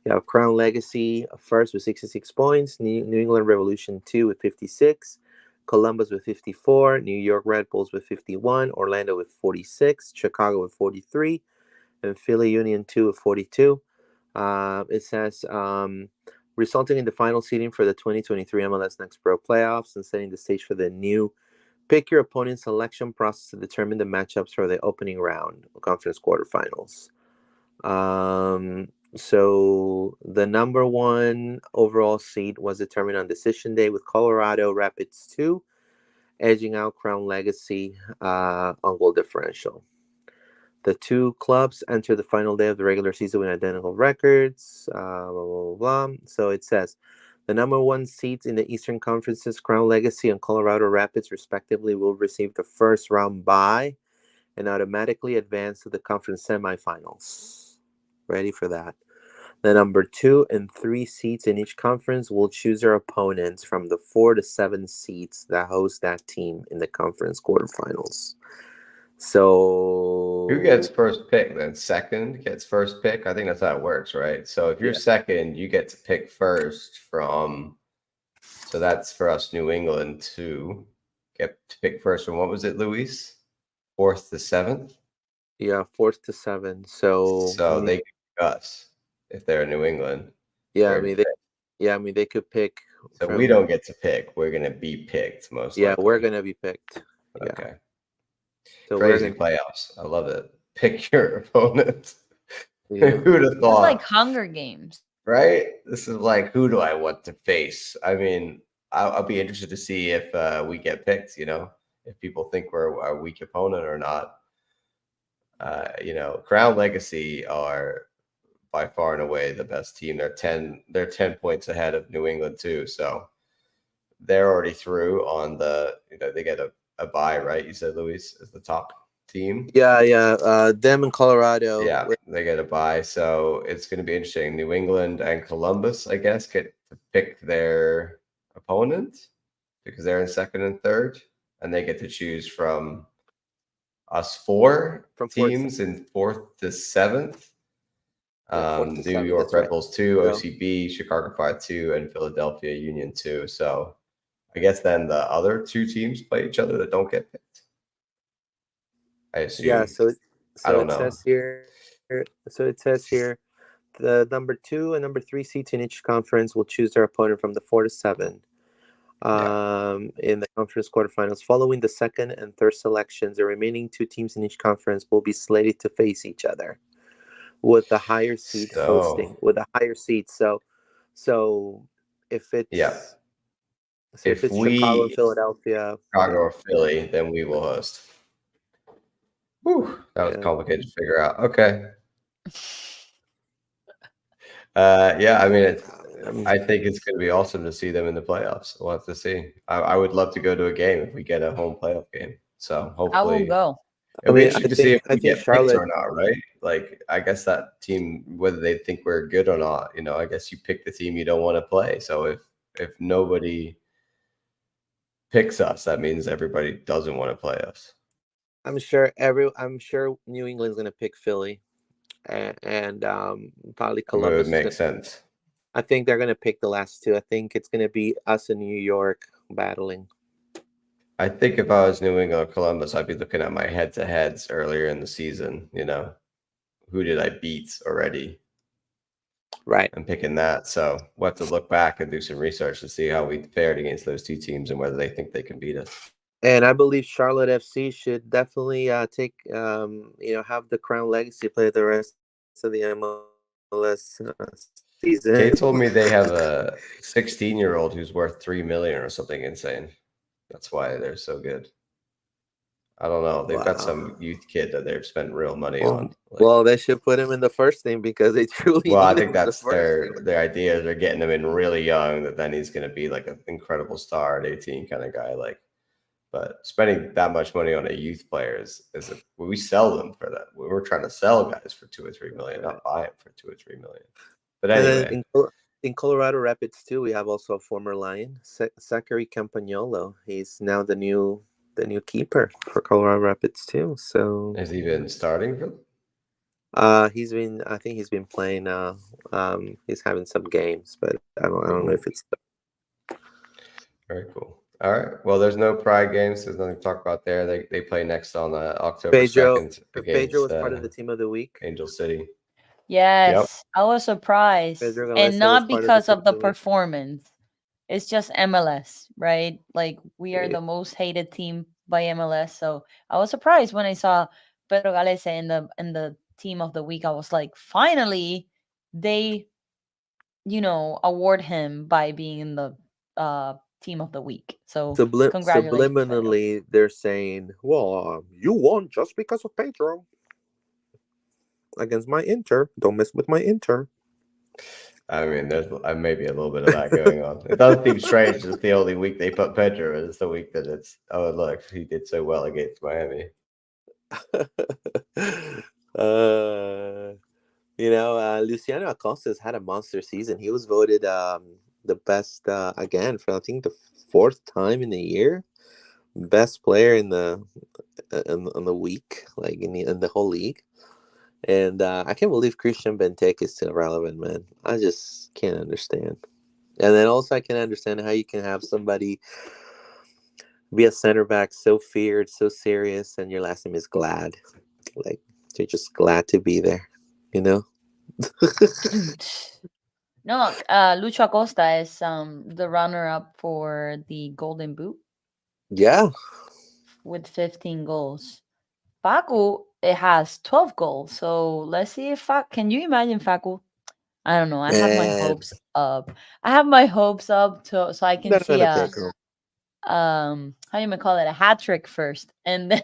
you have Crown Legacy first with 66 points, New England Revolution 2 with 56, Columbus with 54, New York Red Bulls with 51, Orlando with 46, Chicago with 43, and Philly Union 2 with 42. It says, resulting in the final seeding for the 2023 MLS Next Pro playoffs and setting the stage for the new pick your opponent selection process to determine the matchups for the opening round conference quarterfinals. So the number one overall seed was determined on decision day with Colorado Rapids 2 edging out Crown Legacy on goal differential. The two clubs enter the final day of the regular season with identical records. Blah, blah, blah, blah. So it says the number one seeds in the Eastern Conferences, Crown Legacy and Colorado Rapids, respectively, will receive the first round bye and automatically advance to the conference semifinals. Ready for that. The number 2 and 3 seeds in each conference will choose their opponents from the 4 to 7 seeds that host that team in the conference quarterfinals. So who gets first pick then? Second gets first pick? I think that's how it works, right? So if you're second, you get to pick first from. So that's for us, New England, to get to pick first from. What was it, Luis? 4th to 7th? Yeah, 4th to 7th. So they pick us if they're in New England. Yeah, they could pick. So we don't get to pick. We're gonna be picked most likely. Yeah, we're gonna be picked. Okay. Yeah. So crazy playoffs. I love it. Pick your opponent. Yeah. Who'd have thought? It's like Hunger Games. Right? This is like, who do I want to face? I mean, I'll be interested to see if we get picked, if people think we're a weak opponent or not. Crown Legacy are by far and away the best team. They're 10 points ahead of New England too. So they're already through on they get a bye, right? You said Luis is the top team. Yeah. Them in Colorado. Yeah, they get a bye. So it's going to be interesting. New England and Columbus, I guess, get to pick their opponent because they're in second and third, and they get to choose from us four teams in 4th to 7th. New York Red Bulls 2, OCB, Chicago Fire 2, and Philadelphia Union 2. So I guess then the other two teams play each other that don't get picked. I assume. Yeah, I don't know. It says here, the number 2 and number 3 seeds in each conference will choose their opponent from the 4 to 7 in the conference quarterfinals. Following the second and third selections, the remaining 2 teams in each conference will be slated to face each other, with the higher seed hosting. With a higher seed, so if it's So if If it's Chicago and we Philadelphia, Chicago or Philly, then we will host. Whew, that was yeah. complicated to figure out. Okay. Yeah, I mean, I'm, I think it's going to be awesome to see them in the playoffs. We'll have to see. I would love to go to a game if we get a home playoff game. So I will hopefully, go. it'll be I interesting to see think if we get picked Charlotte. or not, right? Like, I guess that team, whether they think we're good or not, I guess you pick the team you don't want to play. So if nobody picks us, that means everybody doesn't want to play us. I'm sure New England's gonna pick Philly, and probably I mean, it would Columbus is make gonna. sense. I think they're gonna pick the last two. I think it's gonna be us in New York battling. I think if I was New England or Columbus, I'd be looking at my head-to-heads earlier in the season. Who did I beat already? Right. And picking that. So we'll have to look back and do some research to see how we fared against those two teams and whether they think they can beat us. And I believe Charlotte FC should definitely take have the Crown Legacy play the rest of the MLS season. Kate told me they have a 16-year-old who's worth $3 million or something insane. That's why they're so good. I don't know. They've got some youth kid that they've spent real money on. Well, they should put him in the first team because they truly. Well, I need think him in the that's first their team. idea. They're getting him in really young. That then he's going to be like an incredible star at 18 kind of guy. But spending that much money on a youth player we sell them for that. We're trying to sell guys for 2 or 3 million, not buy them for 2 or 3 million. But anyway, And then in Colorado Rapids too, we have also a former Lion, Zachary Campagnolo. He's now the new keeper for Colorado Rapids too. So has he been starting for them? I think he's been playing. He's having some games, but I don't know if it's very cool. All right. Well, there's no Pride games. There's nothing to talk about there. They play next on October 2nd against Pedro was part of the team of the week. Angel City. Yes, I was surprised, Pedro and Galese not was part because of the week. performance. It's just MLS, right? Like we are the most hated team by MLS. So I was surprised when I saw Pedro Galese in the team of the week. I was like, finally, they, award him by being in the team of the week. So congratulations. Subliminally, they're saying, "Well, you won just because of Pedro against my Inter. Don't mess with my Inter." I mean, there's maybe a little bit of that going on. It does seem strange. It's the only week they put Pedro. It's the week that look, he did so well against Miami. Luciano Acosta's had a monster season. He was voted the best again for I think the fourth time in the year, best player in the week, like in the whole league. And I can't believe Christian Benteke is still relevant, man. I just can't understand. And then also I can understand how you can have somebody be a center back so feared, so serious, and your last name is Glad. Like you're just glad to be there, No, Lucho Acosta is the runner-up for the Golden Boot. Yeah. With 15 goals. Facu, it has 12 goals. So let's see if can you imagine Facu? I don't know. I have my hopes up. So I can see how you might call it, a hat trick first, and then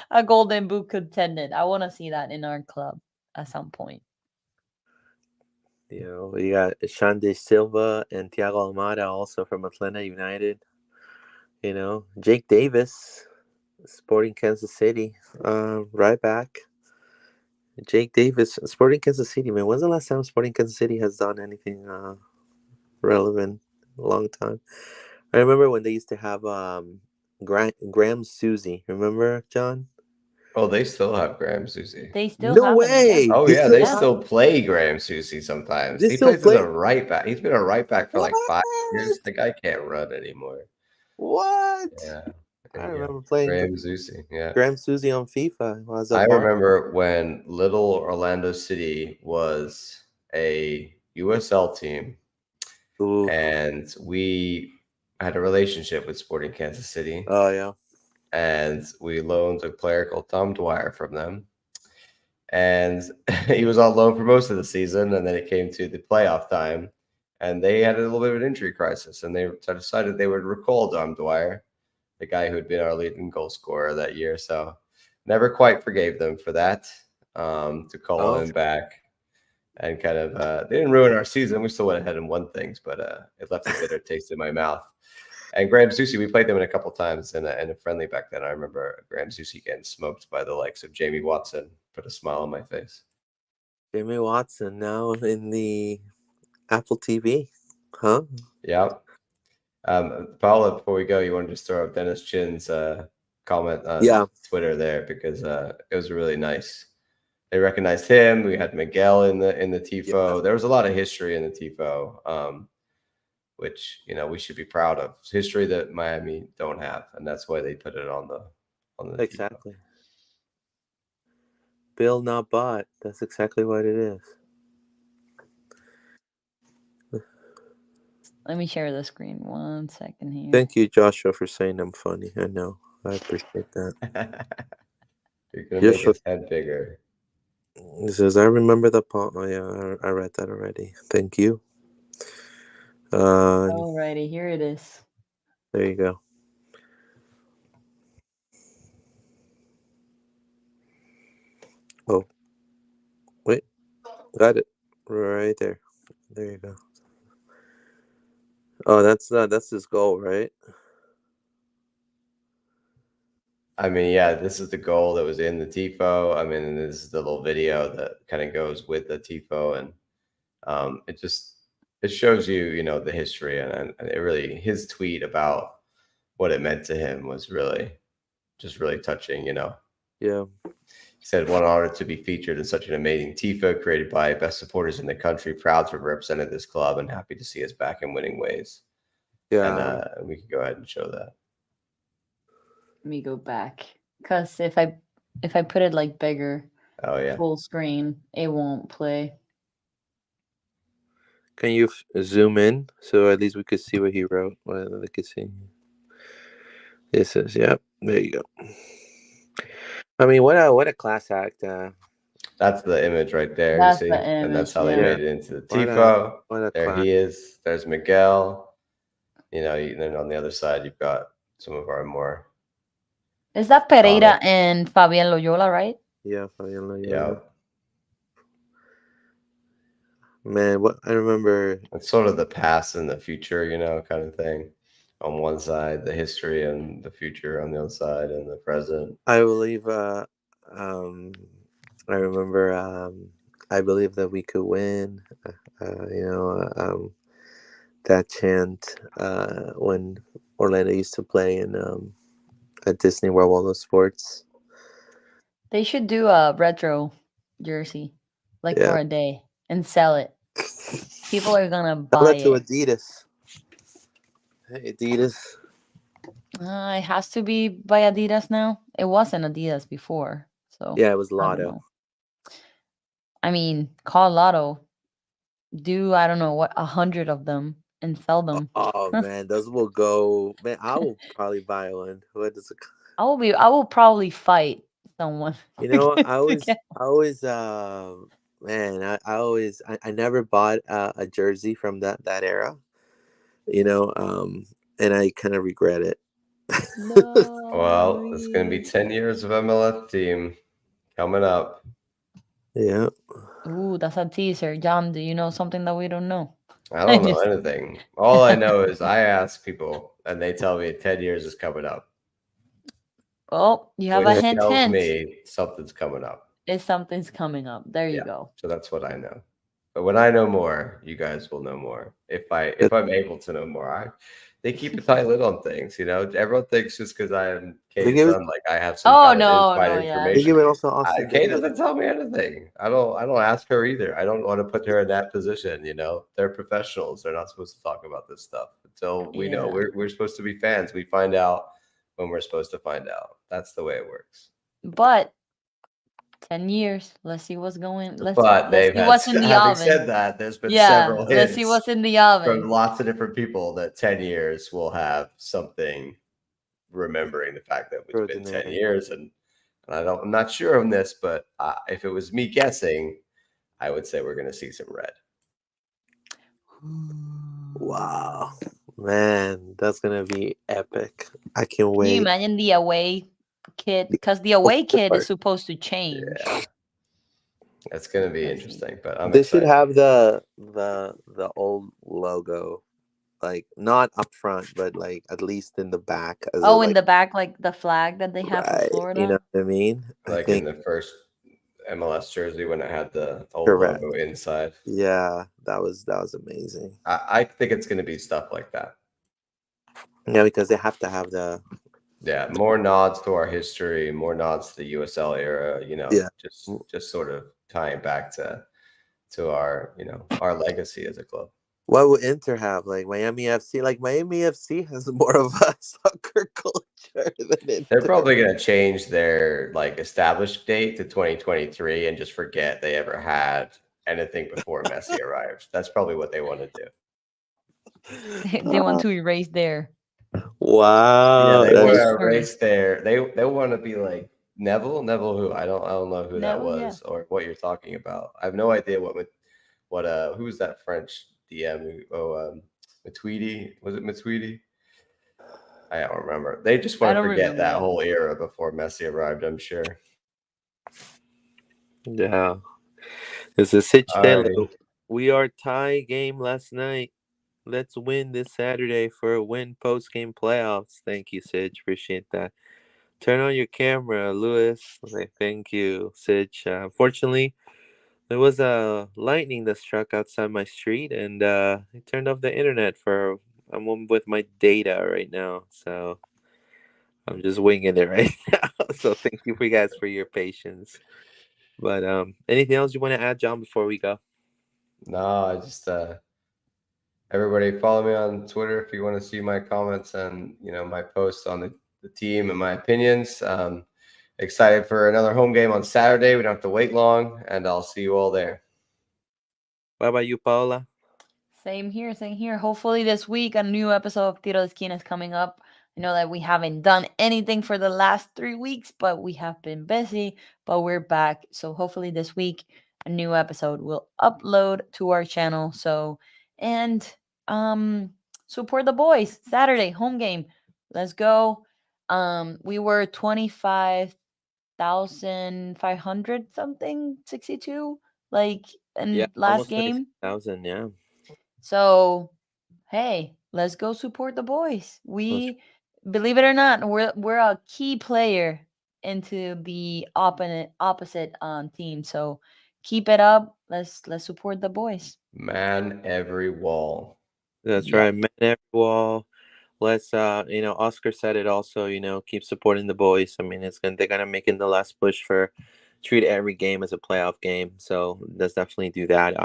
a Golden Boot contendant. I want to see that in our club at some point. We got Xande Silva and Thiago Almada also from Atlanta United. Jake Davis, Sporting Kansas City, right back. Jake Davis, Sporting Kansas City, man. When's the last time Sporting Kansas City has done anything relevant? A long time. I remember when they used to have Graham Susie. Remember, John? Oh, they still have Graham Susie. They still have way. Oh yeah, they still play Graham Susie sometimes. He plays as a right back. He's been a right back for like 5 years. The guy can't run anymore. What? Yeah. I remember playing Graham Susie. Yeah. Graham Susie on FIFA. I remember when Little Orlando City was a USL team. Ooh. And we had a relationship with Sporting Kansas City. Oh yeah. And we loaned a player called Tom Dwyer from them. And he was on loan for most of the season. And then it came to the playoff time. and they had a little bit of an injury crisis, and they decided they would recall Dom Dwyer, the guy who had been our leading goal scorer that year. So never quite forgave them for that, to call him back. And kind of, they didn't ruin our season. We still went ahead and won things, but it left a bitter taste in my mouth. And Graham Zusi, we played them in a couple times in a friendly back then. I remember Graham Zusi getting smoked by the likes of Jamie Watson. Put a smile on my face. Jamie Watson now in the Apple TV, huh? Yeah. Paula, before we go, you want to just throw up Dennis Chin's comment on Twitter there, because it was really nice. They recognized him. We had Miguel in the tifo. Yeah. There was a lot of history in the tifo, which we should be proud of. It's history that Miami don't have, and that's why they put it on the exactly. Tifo. Bill not bought. That's exactly what it is. Let me share the screen 1 second here. Thank you, Joshua, for saying I'm funny. I know. I appreciate that. You're going to make his head bigger. He says, I remember the poem. Oh, yeah, I read that already. Thank you. Alrighty, here it is. There you go. Oh, wait. Got it. Right there. There you go. Oh, that's his goal, right? I mean, yeah, this is the goal that was in the tifo. I mean, this is the little video that kind of goes with the tifo, and it shows you, the history, and it really, his tweet about what it meant to him was really touching, Yeah. He said, "What an honor to be featured in such an amazing tifo created by best supporters in the country. Proud to have represented this club and happy to see us back in winning ways." Yeah. And we can go ahead and show that. Let me go back, because if I put it like bigger, full screen, it won't play. Can you zoom in so at least we could see what he wrote? What they could see. It says, "Yep, there you go." I mean, what a class act. That's the image right there. That's you see, the image, and that's how they made it into the tifo. There class. he is. There's Miguel. Then on the other side, you've got some of our more. Is that Pereira and Fabian Loyola, right? Yeah, Fabian Loyola. Yeah. Man, what I remember. It's sort of the past and the future, kind of thing. On one side, the history, and the future on the other side, and the present. I believe. I remember. I believe that we could win. That chant when Orlando used to play in at Disney World of Sports. They should do a retro jersey, for a day, and sell it. People are gonna buy it. To Adidas. Hey, Adidas. It has to be by Adidas now. It wasn't Adidas before, so yeah, it was Lotto. I mean, call Lotto. Do I don't know what 100 of them and sell them. Oh man, those will go. Man, I will probably buy one. What is it? I will probably fight someone. I never bought a jersey from that era. And I kind of regret it. No. Well, it's going to be 10 years of MLS team coming up. Yeah. Ooh, that's a teaser. John, do you know something that we don't know? I don't know anything. All I know is I ask people, and they tell me 10 years is coming up. Well, you have a hint. Tells me something's coming up. Something's coming up. There you go. So that's what I know. But when I know more, you guys will know more. If I'm able to know more, they keep a tight lid on things. Everyone thinks just because I am Kay's son, like I have some inside information. Kay doesn't tell me anything. I don't ask her either. I don't want to put her in that position. They're professionals. They're not supposed to talk about this stuff until we know. We're supposed to be fans. We find out when we're supposed to find out. That's the way it works. But 10 years. Let's see what's going. Let's see what's in the oven. Having said that, there's been several hints. Let's see what's in the oven from lots of different people that 10 years will have something remembering the fact that it's been 10 years. And I'm not sure on this, but if it was me guessing, I would say we're going to see some red. Wow, man, that's gonna be epic. I can't Can you wait. imagine the away kit? Because the Of away kit is course. supposed to change. Yeah, it's gonna be Let's see. interesting, but I'm They should excited. have the old logo, like not up front, but like at least in the back as a Oh, in like the back, like the flag that they have for right. You know Florida. what I mean? I Like in think the first MLS jersey when it had the old correct. logo inside. Yeah, that was amazing. I think it's gonna be stuff like that. Yeah, because they have to have the Yeah, more nods to our history, more nods to the USL era. yeah. Just sort of tying back to our our legacy as a club. What would Inter have? Like Miami FC? Like Miami FC has more of a soccer culture than They're Inter. probably going to change their like established date to 2023 and just forget they ever had anything before Messi arrived. That's probably what they want to do. They want to erase their Yeah, Wow, they want that's to history. erase their they want to be like Neville who I don't know who that No, yeah. was or what you're talking about. I have no idea what who was that French DM Matuidi, was it Matuidi? I don't remember. They just I want to don't forget remember that that. whole era before Messi arrived, I'm sure. yeah. It's a Sitch Taylor. Alrighty. We are tie game last night. Let's win this Saturday for a win post game playoffs. Thank you, Sitch. Appreciate that. Turn on your camera, Lewis. Like, thank you, Sitch. Unfortunately, there was a lightning that struck outside my street, and it turned off the internet for. I'm on with my data right now, so I'm just winging it right now. So thank you for you guys for your patience. But anything else you want to add, John, before we go? No, I just everybody follow me on Twitter if you want to see my comments and my posts on the team and my opinions. Excited for another home game on Saturday. We don't have to wait long, and I'll see you all there. What about you, Paola? Same here, same here. Hopefully this week a new episode of Tiro de Esquina is coming up. I know that we haven't done anything for the last 3 weeks, but we have been busy, but we're back. So hopefully this week a new episode will upload to our channel. So and support the boys. Saturday, home game. Let's go. We were 25,500 something, 62 like Yeah, in last almost 26,000. game. Yeah. So, hey, let's go support the boys. That's We believe it or not, we're a key player into the opposite team. So, keep it up. Let's support the boys. Man, every wall. that's Yep. right. Man every wall. Let's Oscar said it also, keep supporting the boys. I mean, they're gonna making the last push for treat every game as a playoff game. So let's definitely do that.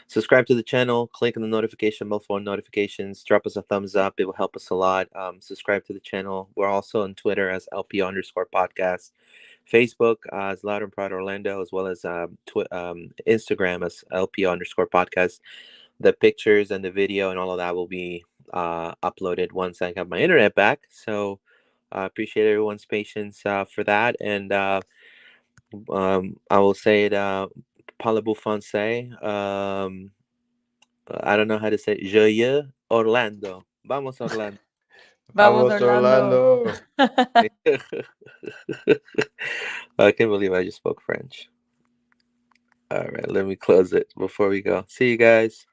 Subscribe to the channel, click on the notification bell for notifications, drop us a thumbs up. It will help us a lot. Subscribe to the channel. We're also on Twitter as LP_podcast, Facebook as Loud and Proud Orlando, as well as Instagram as LP_podcast. The pictures and the video and all of that will be uploaded once I have my internet back. So I appreciate everyone's patience for that. And I will say it, Parlez-vous français? I don't know how to say it. Joyeux Orlando. Vamos, Orlando. Vamos, Vamos, Orlando. Orlando. I can't believe I just spoke French. All right, let me close it before we go. See you guys.